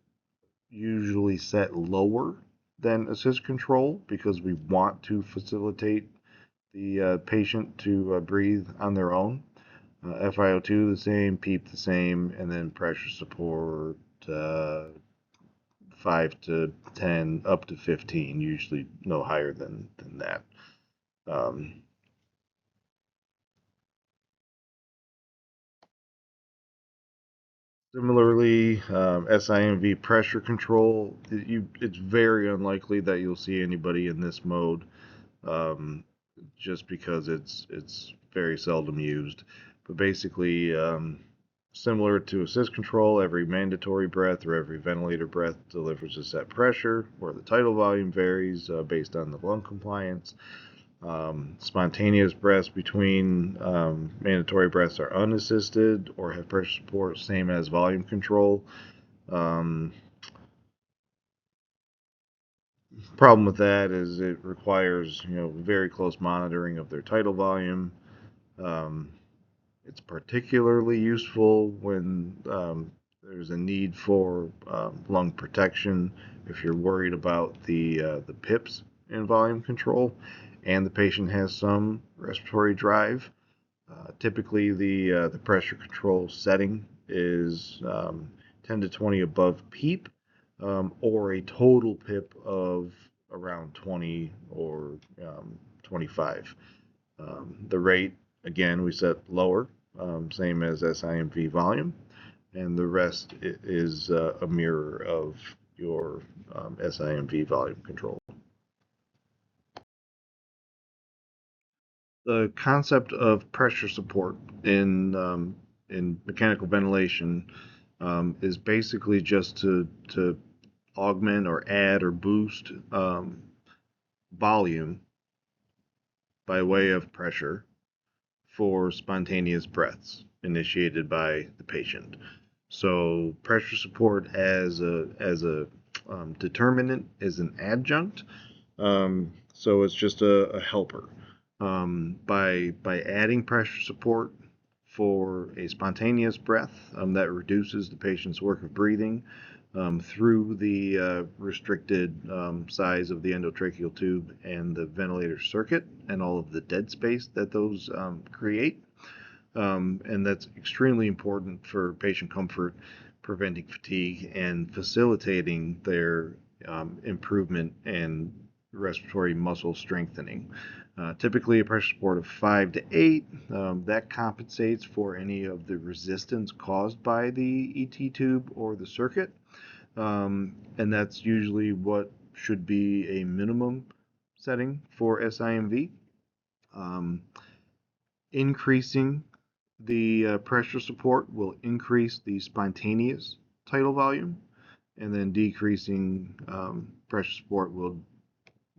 usually set lower than assist control because we want to facilitate the patient to breathe on their own. FiO2 the same, PEEP the same, and then pressure support 5 to 10, up to 15, usually no higher than that. Similarly, SIMV pressure control, it's very unlikely that you'll see anybody in this mode, just because it's very seldom used. But basically, similar to assist control, every mandatory breath or every ventilator breath delivers a set pressure, where the tidal volume varies based on the lung compliance. Spontaneous breaths between mandatory breaths are unassisted or have pressure support, same as volume control. Problem with that is it requires very close monitoring of their tidal volume. Um, it's particularly useful when there's a need for lung protection if you're worried about the PIPs in volume control and the patient has some respiratory drive. Typically, the pressure control setting is 10 to 20 above PEEP, or a total PIP of around 20 or 25. The rate, again, we set lower, same as SIMV volume, and the rest is a mirror of your SIMV volume control. The concept of pressure support in in mechanical ventilation is basically just to augment or add or boost volume by way of pressure for spontaneous breaths initiated by the patient. So pressure support as a determinant is an adjunct. So it's just a helper. By adding pressure support for a spontaneous breath, that reduces the patient's work of breathing through the restricted size of the endotracheal tube and the ventilator circuit and all of the dead space that those create. And that's extremely important for patient comfort, preventing fatigue, and facilitating their improvement and respiratory muscle strengthening. Typically, a pressure support of 5 to 8 that compensates for any of the resistance caused by the ET tube or the circuit, and that's usually what should be a minimum setting for SIMV. Um, Increasing the pressure support will increase the spontaneous tidal volume, and then decreasing pressure support will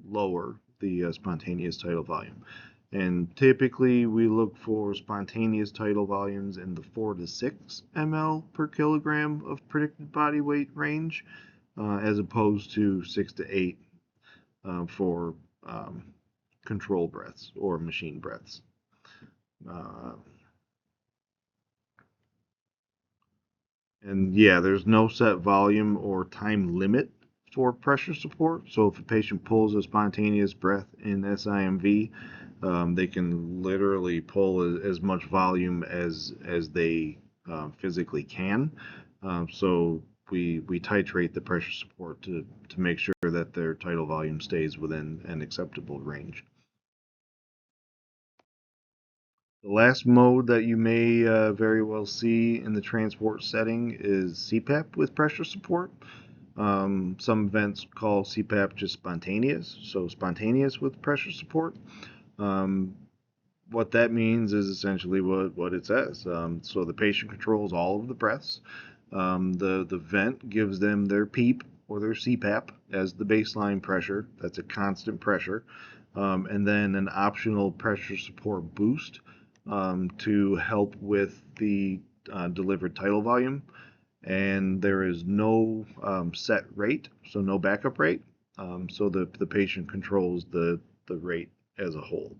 lower the spontaneous tidal volume. And typically, we look for spontaneous tidal volumes in the 4 to 6 ml per kilogram of predicted body weight range, as opposed to 6 to 8 for control breaths or machine breaths. Uh, And yeah, there's no set volume or time limit for pressure support. So if a patient pulls a spontaneous breath in SIMV, they can literally pull as much volume as they physically can. So we titrate the pressure support to make sure that their tidal volume stays within an acceptable range. The last mode that you may very well see in the transport setting is CPAP with pressure support. Some vents call CPAP just spontaneous, so spontaneous with pressure support. Um, what that means is essentially what it says. So the patient controls all of the breaths. The vent gives them their PEEP or their CPAP as the baseline pressure. That's a constant pressure. And then an optional pressure support boost to help with the delivered tidal volume. And there is no set rate, so no backup rate. So the patient controls the rate as a whole.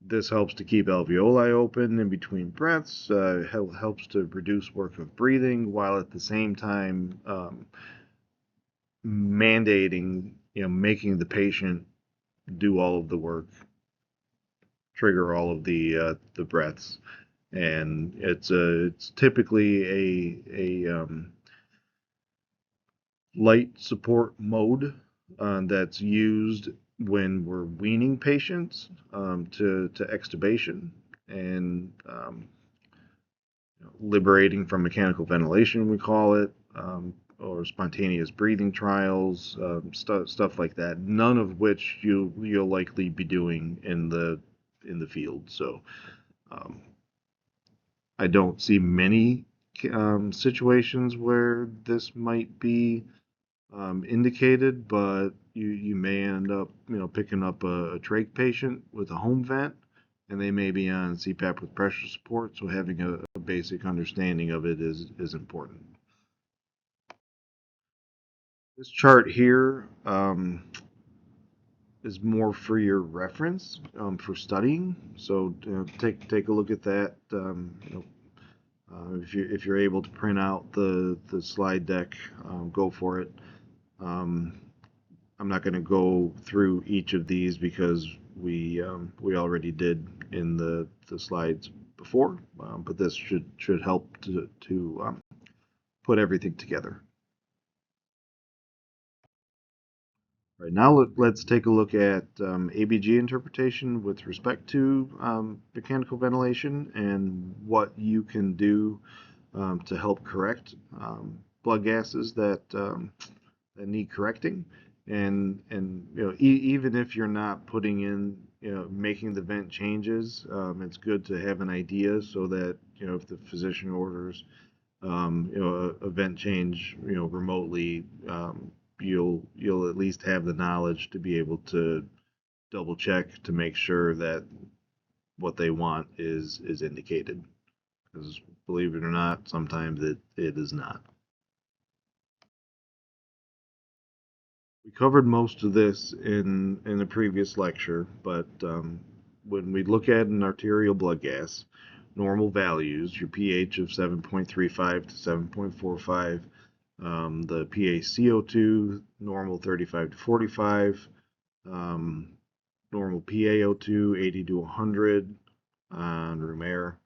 This helps to keep alveoli open in between breaths, helps to reduce work of breathing, while at the same time mandating, making the patient do all of the work, trigger all of the breaths, and it's typically a light support mode that's used when we're weaning patients to extubation and liberating from mechanical ventilation, we call it, or spontaneous breathing trials, stuff like that. None of which you'll likely be doing in the field. So um, I don't see many situations where this might be indicated, but you may end up picking up a trach patient with a home vent, and they may be on CPAP with pressure support. So having a basic understanding of it is important. This chart here is more for your reference for studying. So take a look at that. If you're able to print out the slide deck, go for it. I'm not going to go through each of these because we already did in the slides before, but this should help to put everything together. All right, now let's take a look at ABG interpretation with respect to mechanical ventilation and what you can do to help correct blood gases that need correcting. And even if you're not putting in making the vent changes, it's good to have an idea so that, if the physician orders, a vent change, remotely, you'll at least have the knowledge to be able to double check to make sure that what they want is indicated. Because believe it or not, sometimes it is not. We covered most of this in the previous lecture, but when we look at an arterial blood gas, normal values, your pH of 7.35 to 7.45, the PaCO2, normal 35 to 45, normal PaO2, 80 to 100 on room air,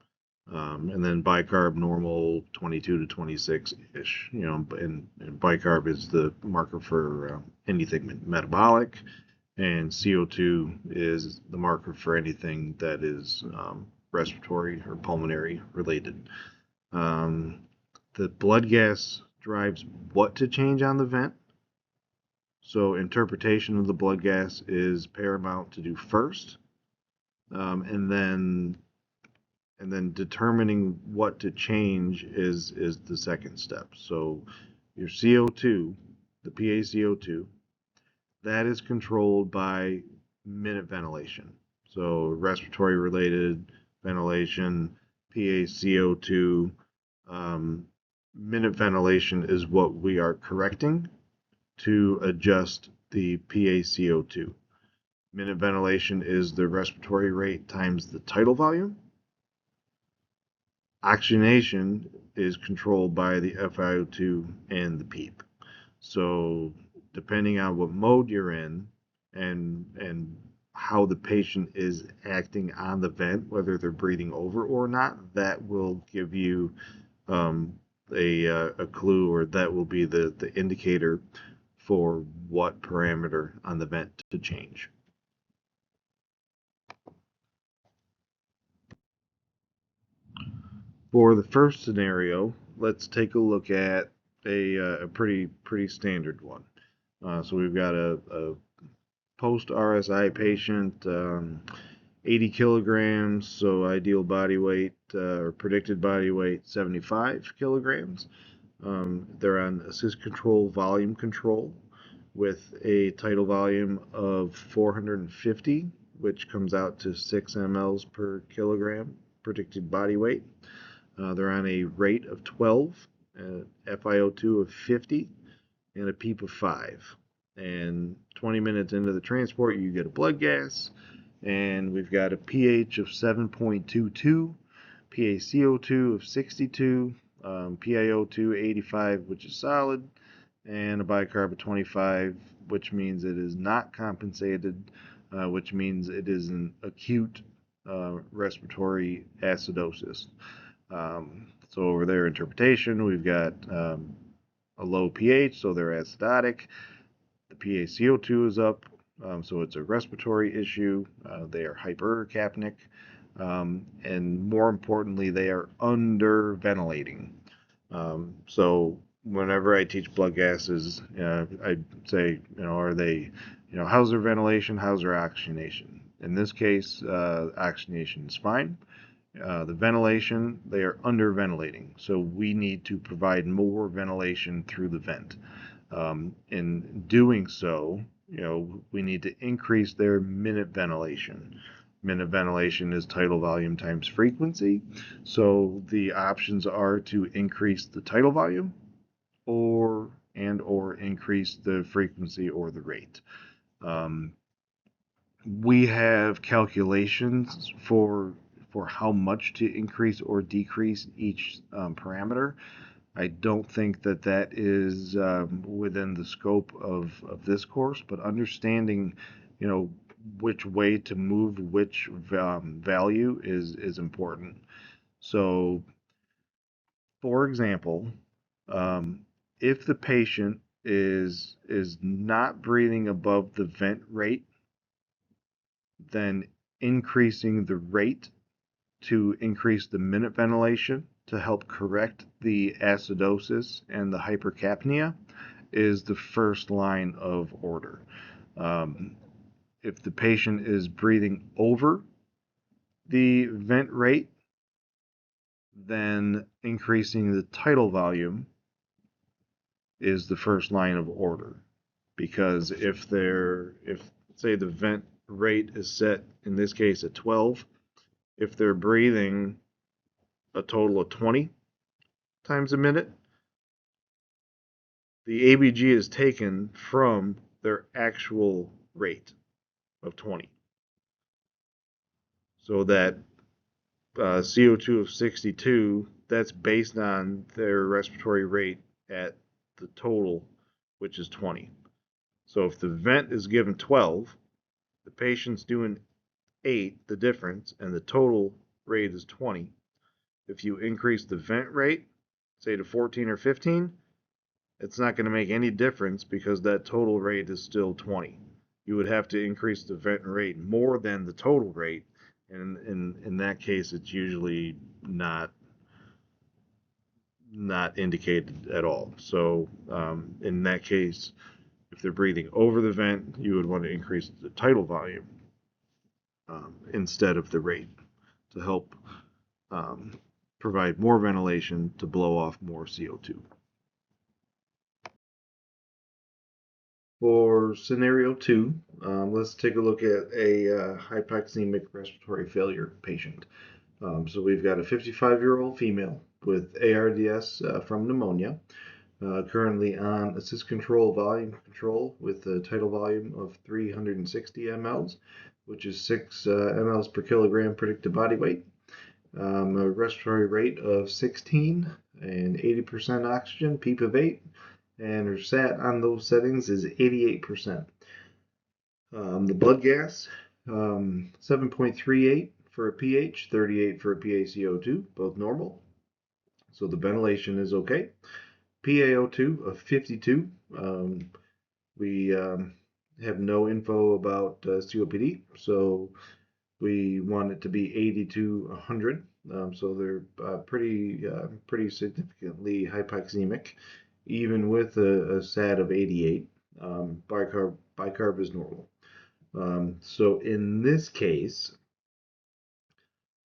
and then bicarb normal 22 to 26-ish, and bicarb is the marker for anything metabolic, and CO2 is the marker for anything that is respiratory or pulmonary related. The blood gas drives what to change on the vent. So interpretation of the blood gas is paramount to do first, and then determining what to change is the second step. So your CO2, the PaCO2, that is controlled by minute ventilation. So respiratory related ventilation, PaCO2, minute ventilation is what we are correcting to adjust the PaCO2. Minute ventilation is the respiratory rate times the tidal volume. Oxygenation is controlled by the FiO2 and the PEEP. So depending on what mode you're in and how the patient is acting on the vent, whether they're breathing over or not, that will give you a clue, or that will be the indicator for what parameter on the vent to change. For the first scenario, let's take a look at a pretty standard one. So we've got a post RSI patient, 80 kilograms, so ideal body weight or predicted body weight 75 kilograms. They're on assist control volume control with a tidal volume of 450, which comes out to 6 mLs per kilogram predicted body weight. They're on a rate of 12, FiO2 of 50, and a PEEP of 5. And 20 minutes into the transport, you get a blood gas, and we've got a pH of 7.22, PaCO2 of 62, PiO2 85, which is solid, and a bicarb of 25, which means it is not compensated, which means it is an acute respiratory acidosis. So over their interpretation, we've got a low pH, so they're acidotic. The PaCO2 is up, so it's a respiratory issue. They are hypercapnic, and more importantly, they are underventilating. So whenever I teach blood gases, I say, are they, how's their ventilation, how's their oxygenation? In this case, oxygenation is fine. The ventilation, they are underventilating, so we need to provide more ventilation through the vent. In doing so, we need to increase their minute ventilation. Minute ventilation is tidal volume times frequency, so the options are to increase the tidal volume or increase the frequency or the rate. We have calculations for how much to increase or decrease each parameter. I don't think that is within the scope of this course, but understanding, which way to move which value is important. So, for example, if the patient is not breathing above the vent rate, then increasing the rate to increase the minute ventilation to help correct the acidosis and the hypercapnia is the first line of order. If the patient is breathing over the vent rate, then increasing the tidal volume is the first line of order. Because if say the vent rate is set in this case at 12, if they're breathing a total of 20 times a minute, the ABG is taken from their actual rate of 20. So that CO2 of 62, that's based on their respiratory rate at the total, which is 20. So if the vent is given 12, the patient's doing 8, the difference, and the total rate is 20. If you increase the vent rate, say to 14 or 15, it's not going to make any difference because that total rate is still 20. You would have to increase the vent rate more than the total rate, and in that case, it's usually not indicated at all. So in that case, if they're breathing over the vent, you would want to increase the tidal volume instead of the rate to help provide more ventilation to blow off more CO2. For scenario 2, let's take a look at a hypoxemic respiratory failure patient. So we've got a 55-year-old female with ARDS from pneumonia, currently on assist control volume control with a tidal volume of 360 mLs, which is 6 mLs per kilogram predicted body weight, a respiratory rate of 16 and 80% oxygen, PEEP of 8, and her SAT on those settings is 88%. The blood gas, 7.38 for a pH, 38 for a PaCO2, both normal. So the ventilation is okay. PaO2 of 52. We have no info about COPD, so we want it to be 80 to 100. So they're pretty significantly hypoxemic, even with a SAT of 88. Bicarb is normal. So in this case,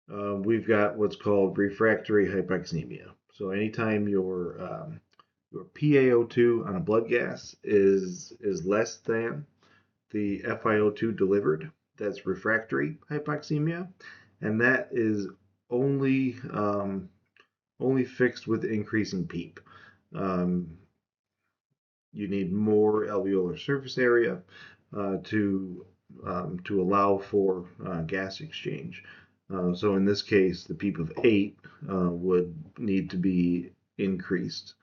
we've got what's called refractory hypoxemia. So anytime your PaO2 on a blood gas is less than the FiO2 delivered, that's refractory hypoxemia, and that is only fixed with increasing PEEP. You need more alveolar surface area to allow for gas exchange. So in this case, the PEEP of 8 would need to be increased,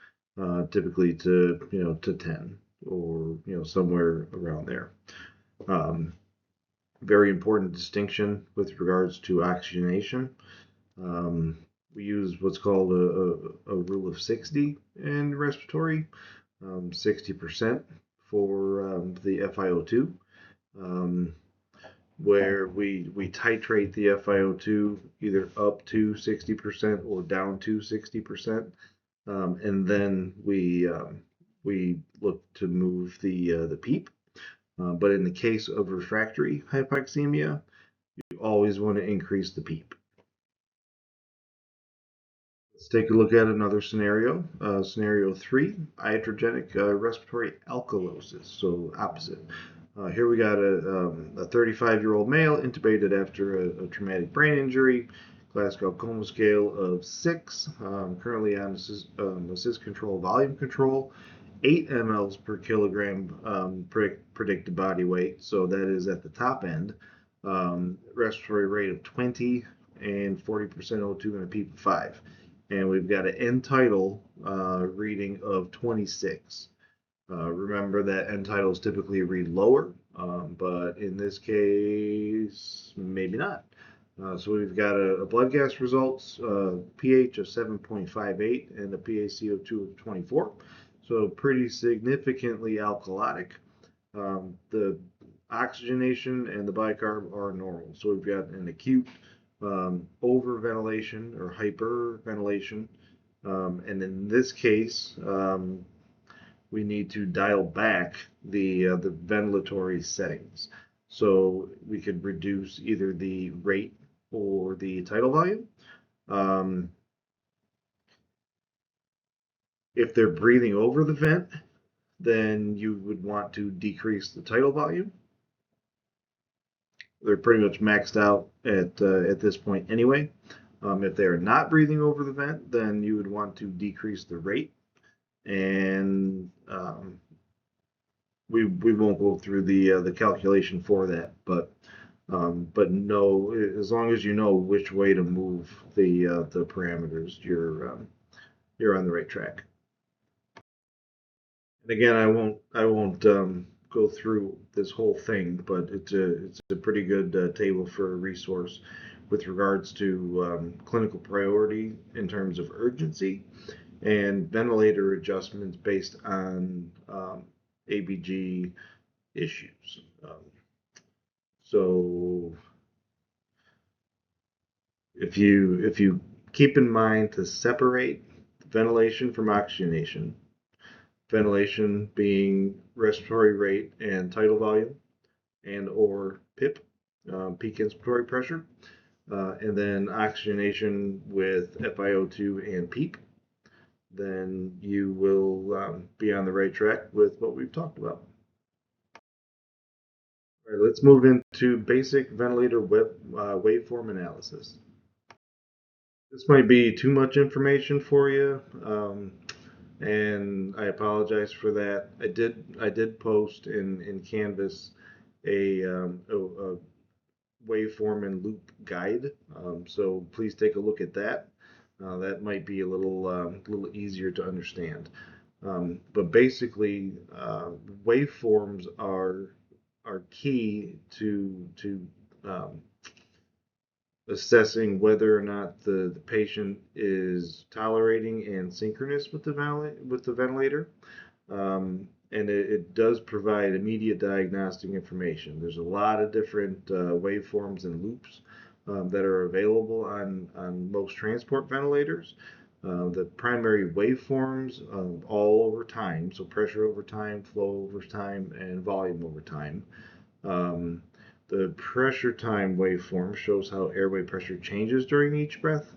typically to 10 or somewhere around there. Very important distinction with regards to oxygenation. We use what's called a rule of 60 in respiratory, 60% for the FiO2, where we titrate the FiO2 either up to 60% or down to 60%, and then we look to move the PEEP. But in the case of refractory hypoxemia, you always want to increase the PEEP. Let's take a look at another scenario. Scenario 3, iatrogenic respiratory alkalosis, so opposite. Here we got a 35-year-old male intubated after a traumatic brain injury, Glasgow Coma scale of 6, currently on assist control volume control, 8 mLs per kilogram predicted body weight, so that is at the top end, respiratory rate of 20 and 40% O2 and a PEEP of 5. And we've got an end tidal reading of 26. Remember that end titles typically read lower, but in this case, maybe not. So we've got a blood gas results, pH of 7.58 and a PaCO2 of 24. So pretty significantly alkalotic. The oxygenation and the bicarb are normal. So we've got an acute overventilation or hyperventilation. And in this case, we need to dial back the ventilatory settings. So we could reduce either the rate or the tidal volume. Um, if they're breathing over the vent, then you would want to decrease the tidal volume. They're pretty much maxed out at this point anyway. If they're not breathing over the vent, then you would want to decrease the rate. And we won't go through the calculation for that, but no, as long as you know which way to move the parameters, you're on the right track. And again, I won't go through this whole thing, but it's a pretty good table for a resource with regards to clinical priority in terms of urgency and ventilator adjustments based on ABG issues. So if you keep in mind to separate ventilation from oxygenation, ventilation being respiratory rate and tidal volume and or PIP, peak inspiratory pressure, and then oxygenation with FiO2 and PEEP, then you will be on the right track with what we've talked about. All right, let's move into basic ventilator waveform analysis. This might be too much information for you, and I apologize for that. I did post in Canvas a waveform and loop guide, so please take a look at that. That might be a little easier to understand. But basically, waveforms are key to um, assessing whether or not the patient is tolerating and synchronous with the ventilator. And it does provide immediate diagnostic information. There's a lot of different waveforms and loops that are available on most transport ventilators. The primary waveforms all over time, so pressure over time, flow over time, and volume over time. Um, the pressure time waveform shows how airway pressure changes during each breath.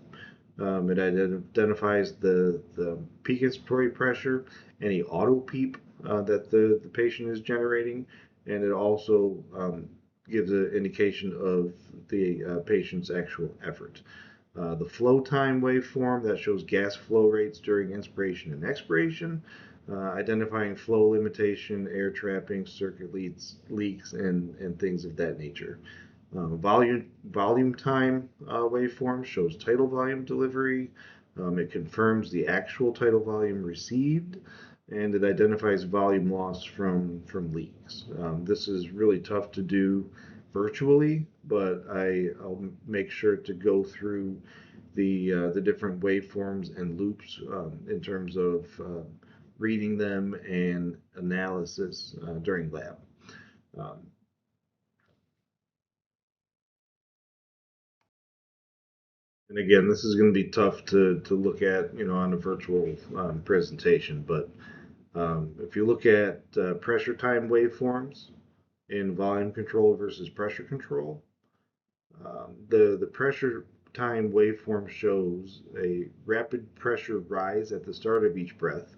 It identifies the peak inspiratory pressure, any auto PEEP that the patient is generating, and it also gives an indication of the patient's actual effort. The flow time waveform that shows gas flow rates during inspiration and expiration, identifying flow limitation, air trapping, circuit leaks, and things of that nature. Volume time waveform shows tidal volume delivery. It confirms the actual tidal volume received, and it identifies volume loss from leaks. This is really tough to do virtually, but I'll make sure to go through the different waveforms and loops in terms of reading them and analysis during lab. Um, And again, this is going to be tough to look at, on a virtual presentation. But if you look at pressure time waveforms in volume control versus pressure control, the pressure time waveform shows a rapid pressure rise at the start of each breath,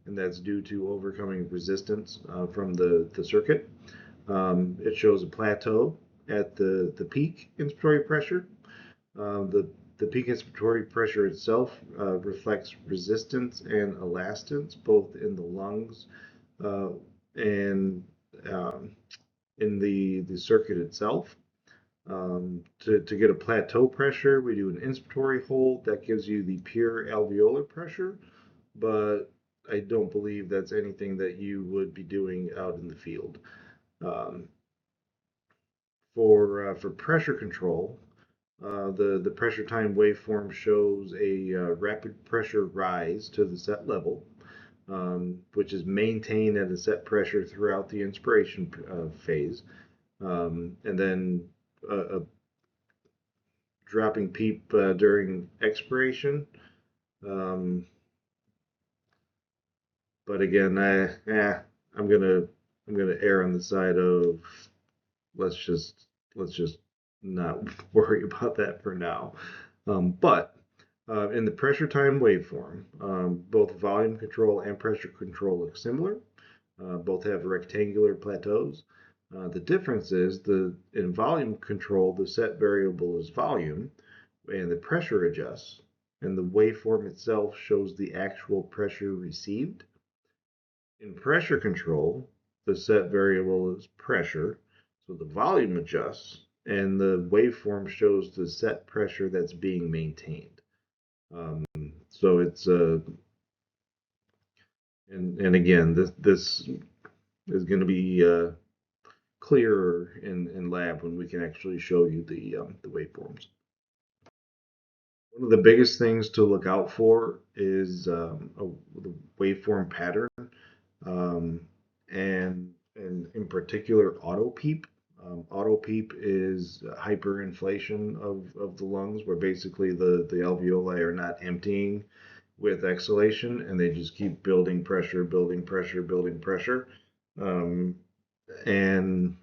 and that's due to overcoming resistance from the circuit. It shows a plateau at the peak inspiratory pressure. The peak inspiratory pressure itself reflects resistance and elastance both in the lungs uh, and um, in the circuit itself. To get a plateau pressure, we do an inspiratory hold that gives you the pure alveolar pressure, but I don't believe that's anything that you would be doing out in the field. Um, for pressure control, the pressure time waveform shows a rapid pressure rise to the set level, which is maintained at a set pressure throughout the inspiration phase, and then a dropping PEEP during expiration. Um, but again, I'm gonna err on the side of let's just not worry about that for now. But in the pressure time waveform, both volume control and pressure control look similar. Both have rectangular plateaus. The difference is in volume control, the set variable is volume, and the pressure adjusts, and the waveform itself shows the actual pressure received. In pressure control, the set variable is pressure, so the volume adjusts, and the waveform shows the set pressure that's being maintained. So it's and again, this is going to be clearer in lab when we can actually show you the waveforms. One of the biggest things to look out for is the waveform pattern, and in particular auto peep. Auto peep is hyperinflation of the lungs, where basically the alveoli are not emptying with exhalation, and they just keep building pressure, building pressure, building pressure. And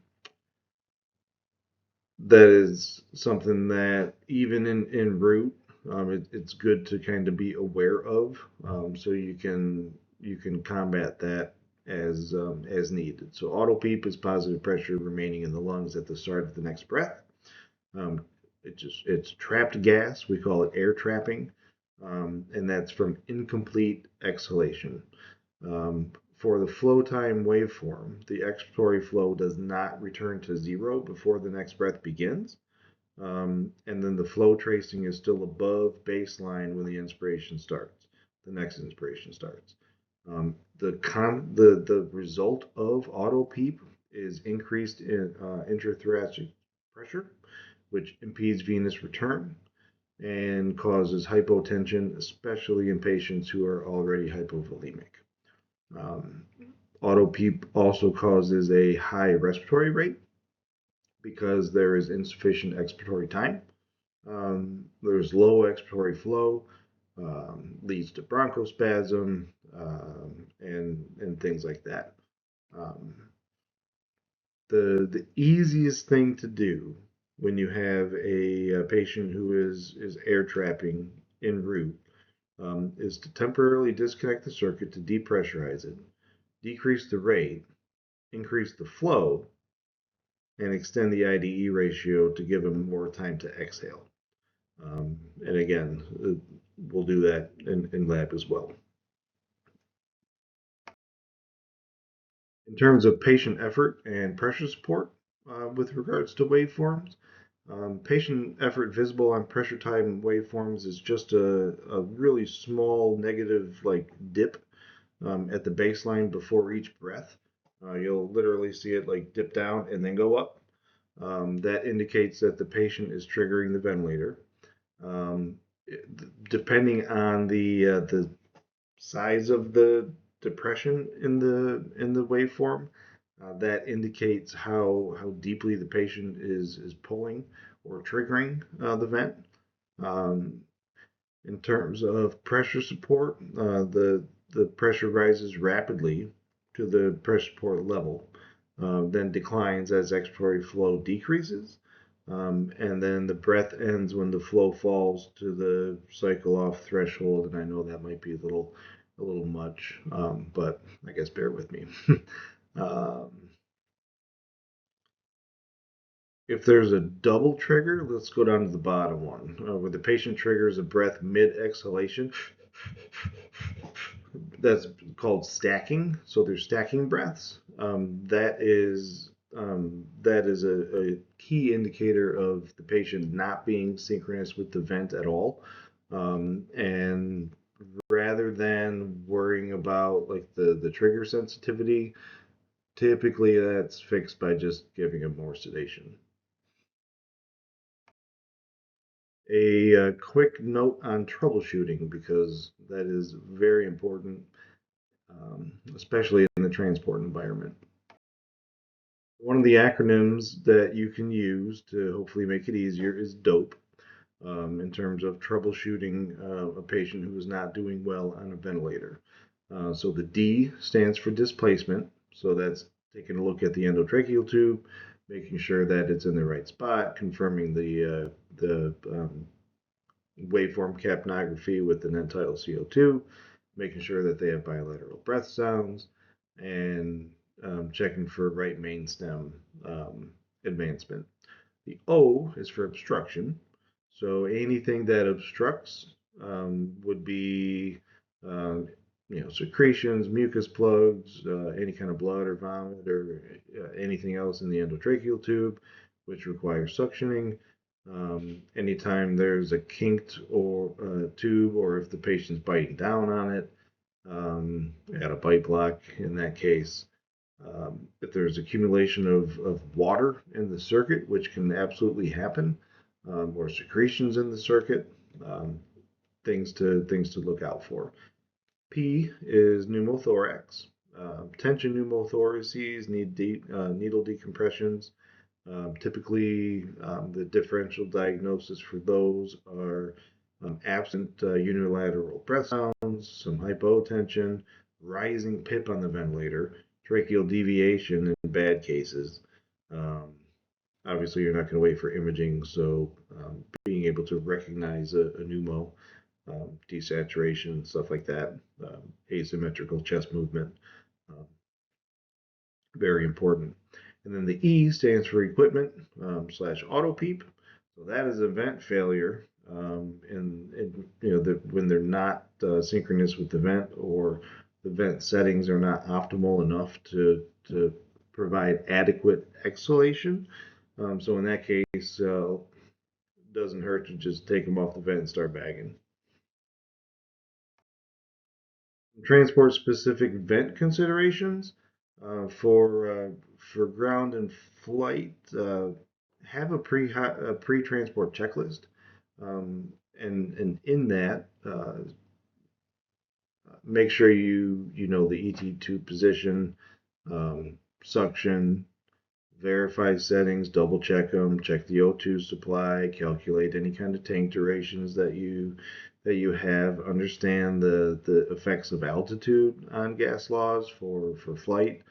that is something that even in root, it's good to kind of be aware of, so you can combat that as needed. So auto PEEP is positive pressure remaining in the lungs at the start of the next breath. It's trapped gas. We call it air trapping, and that's from incomplete exhalation. For the flow time waveform, the expiratory flow does not return to zero before the next breath begins. And then the flow tracing is still above baseline when the inspiration starts. The next inspiration starts. The result of auto PEEP is increased in intrathoracic pressure, which impedes venous return and causes hypotension, especially in patients who are already hypovolemic. Auto PEEP also causes a high respiratory rate because there is insufficient expiratory time. There's low expiratory flow, leads to bronchospasm, and things like that. The easiest thing to do when you have a patient who is air trapping en route is to temporarily disconnect the circuit to depressurize it, decrease the rate, increase the flow, and extend the IDE ratio to give them more time to exhale. And again, we'll do that in lab as well. In terms of patient effort and pressure support with regards to waveforms, patient effort visible on pressure time waveforms is just a really small negative like dip at the baseline before each breath. You'll literally see it like dip down and then go up. That indicates that the patient is triggering the ventilator. Depending on the size of the depression in the waveform, that indicates how deeply the patient is pulling or triggering the vent. In terms of pressure support, the pressure rises rapidly to the pressure support level, then declines as expiratory flow decreases, and then the breath ends when the flow falls to the cycle off threshold. And I know that might be a little much, but I guess bear with me. If there's a double trigger, let's go down to the bottom one, where the patient triggers a breath mid-exhalation. That's called stacking. So there's stacking breaths. That is a key indicator of the patient not being synchronous with the vent at all. And rather than worrying about like the trigger sensitivity, typically that's fixed by just giving them more sedation. A quick note on troubleshooting, because that is very important, especially in the transport environment. One of the acronyms that you can use to hopefully make it easier is DOPE, in terms of troubleshooting a patient who is not doing well on a ventilator. So the D stands for displacement. So that's taking a look at the endotracheal tube, making sure that it's in the right spot, confirming the waveform capnography with an end tidal CO2, making sure that they have bilateral breath sounds, and checking for right main stem advancement. The O is for obstruction. So anything that obstructs would be, um, secretions, mucus plugs, any kind of blood or vomit, or anything else in the endotracheal tube, which requires suctioning. Anytime there's a kinked or tube, or if the patient's biting down on it, at a bite block in that case. If there's accumulation of water in the circuit, which can absolutely happen, or secretions in the circuit, um, things to look out for. P is pneumothorax. Tension pneumothoraces need needle decompressions. Typically, the differential diagnosis for those are absent unilateral breath sounds, some hypotension, rising PIP on the ventilator, tracheal deviation in bad cases. Um, Obviously, you're not going to wait for imaging, so being able to recognize a pneumo, desaturation, stuff like that, asymmetrical chest movement, um, very important. And then the E stands for equipment slash auto peep. So that is event failure, and when they're not synchronous with the vent, or the vent settings are not optimal enough to provide adequate exhalation. So in that case, doesn't hurt to just take them off the vent and start bagging. Transport specific vent considerations for ground and flight. Have a pre-transport checklist, and in that, make sure you know the ET2 position, suction, verify settings, double check them, check the O2 supply, calculate any kind of tank durations that you have, understand the effects of altitude on gas laws for flight.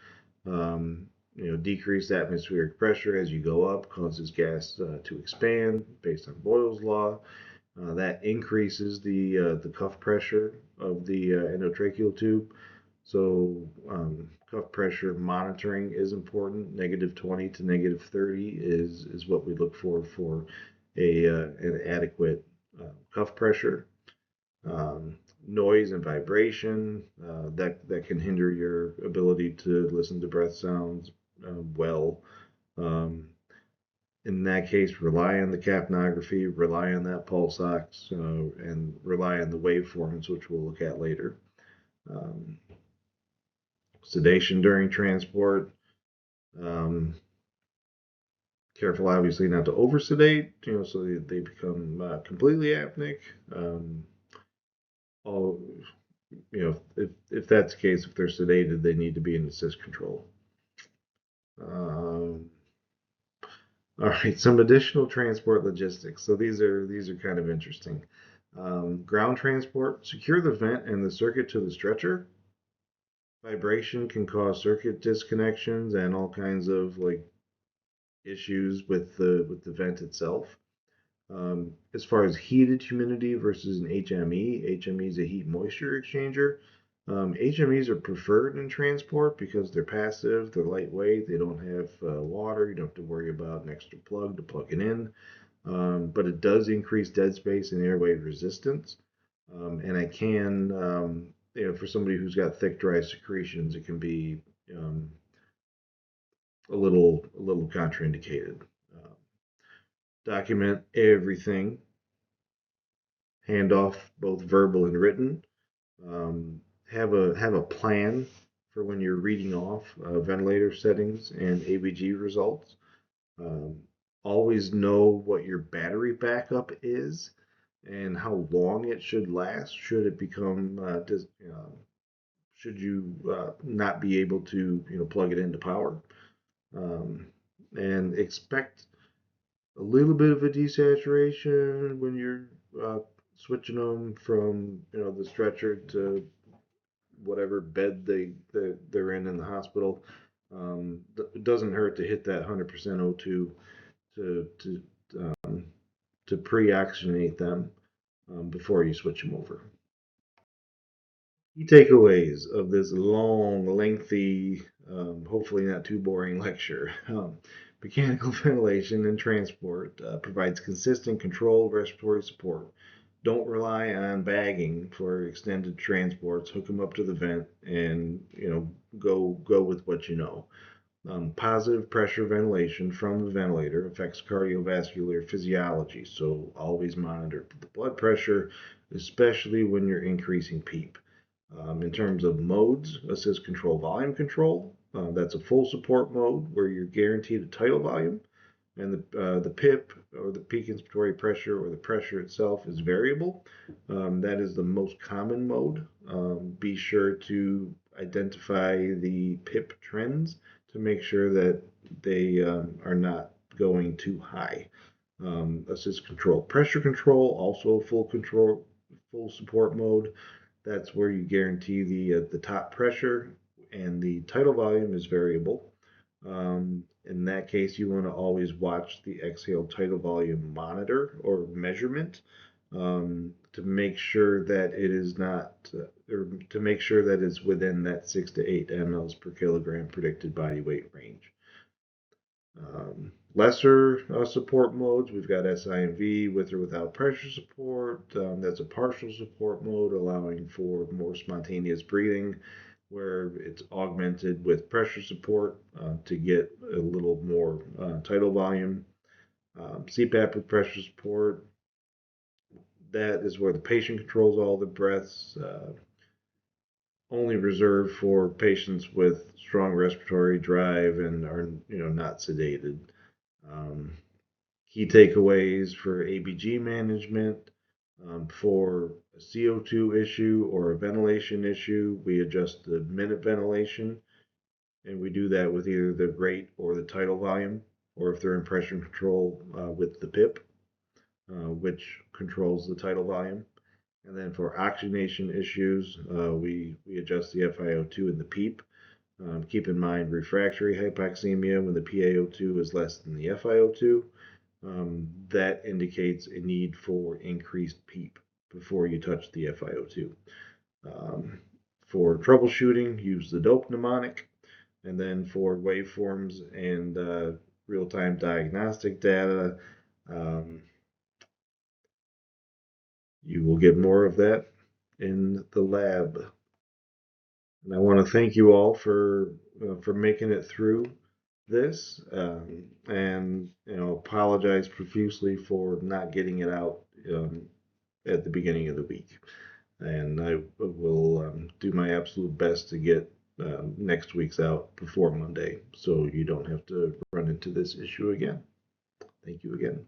Decreased atmospheric pressure as you go up causes gas to expand based on Boyle's law. That increases the cuff pressure of the endotracheal tube. So cuff pressure monitoring is important. -20 to -30 is what we look for an adequate cuff pressure. Noise and vibration that can hinder your ability to listen to breath sounds well. In that case, rely on the capnography, rely on that pulse ox, and rely on the waveforms, which we'll look at later. Sedation during transport. Careful, obviously, not to oversedate, so they become completely apneic. All, if that's the case, if they're sedated, they need to be in assist control. All right, some additional transport logistics. So these are kind of interesting. Ground transport: secure the vent and the circuit to the stretcher. Vibration can cause circuit disconnections and all kinds of issues with the vent itself. As far as heated humidity versus an HME, HME is a heat moisture exchanger. HMEs are preferred in transport because they're passive, they're lightweight, they don't have water, you don't have to worry about an extra plug to plug it in. But it does increase dead space and airway resistance. And I can, for somebody who's got thick, dry secretions, it can be a little contraindicated. Document everything, handoff both verbal and written. Have a plan for when you're reading off ventilator settings and ABG results. Always know what your battery backup is and how long it should last. Should it become should you not be able to plug it into power, and expect a little bit of a desaturation when you're switching them from the stretcher to whatever bed they're in the hospital. It doesn't hurt to hit that 100% O2 to um, to pre-oxygenate them before you switch them over. Key takeaways of this long, lengthy, hopefully not too boring lecture. Mechanical ventilation and transport provides consistent controlled respiratory support. Don't rely on bagging for extended transports. Hook them up to the vent, and go with what you know. Positive pressure ventilation from the ventilator affects cardiovascular physiology, so always monitor the blood pressure, especially when you're increasing PEEP. In terms of modes, assist control volume control. That's a full support mode where you're guaranteed a tidal volume, and the PIP, or the peak inspiratory pressure, or the pressure itself, is variable. That is the most common mode. Be sure to identify the PIP trends to make sure that they are not going too high. Assist control pressure control, also full support mode. That's where you guarantee the top pressure, and the tidal volume is variable. In that case, you want to always watch the exhale tidal volume monitor or measurement to make sure that it is not, or to make sure that it's within that 6 to 8 mLs per kilogram predicted body weight range. Lesser support modes, we've got SIMV with or without pressure support. That's a partial support mode allowing for more spontaneous breathing, where it's augmented with pressure support to get a little more tidal volume. CPAP with pressure support, that is where the patient controls all the breaths, only reserved for patients with strong respiratory drive and are not sedated. Key takeaways for ABG management. For a CO2 issue or a ventilation issue, we adjust the minute ventilation, and we do that with either the rate or the tidal volume, or if they're in pressure control, with the PIP, which controls the tidal volume. And then for oxygenation issues, we adjust the FiO2 and the PEEP. Keep in mind refractory hypoxemia, when the PaO2 is less than the FiO2, that indicates a need for increased PEEP before you touch the FiO2. For troubleshooting, use the dope mnemonic. And then for waveforms and real-time diagnostic data, you will get more of that in the lab. And I want to thank you all for making it through this, and apologize profusely for not getting it out at the beginning of the week. And I will do my absolute best to get next week's out before Monday, so you don't have to run into this issue again. Thank you again.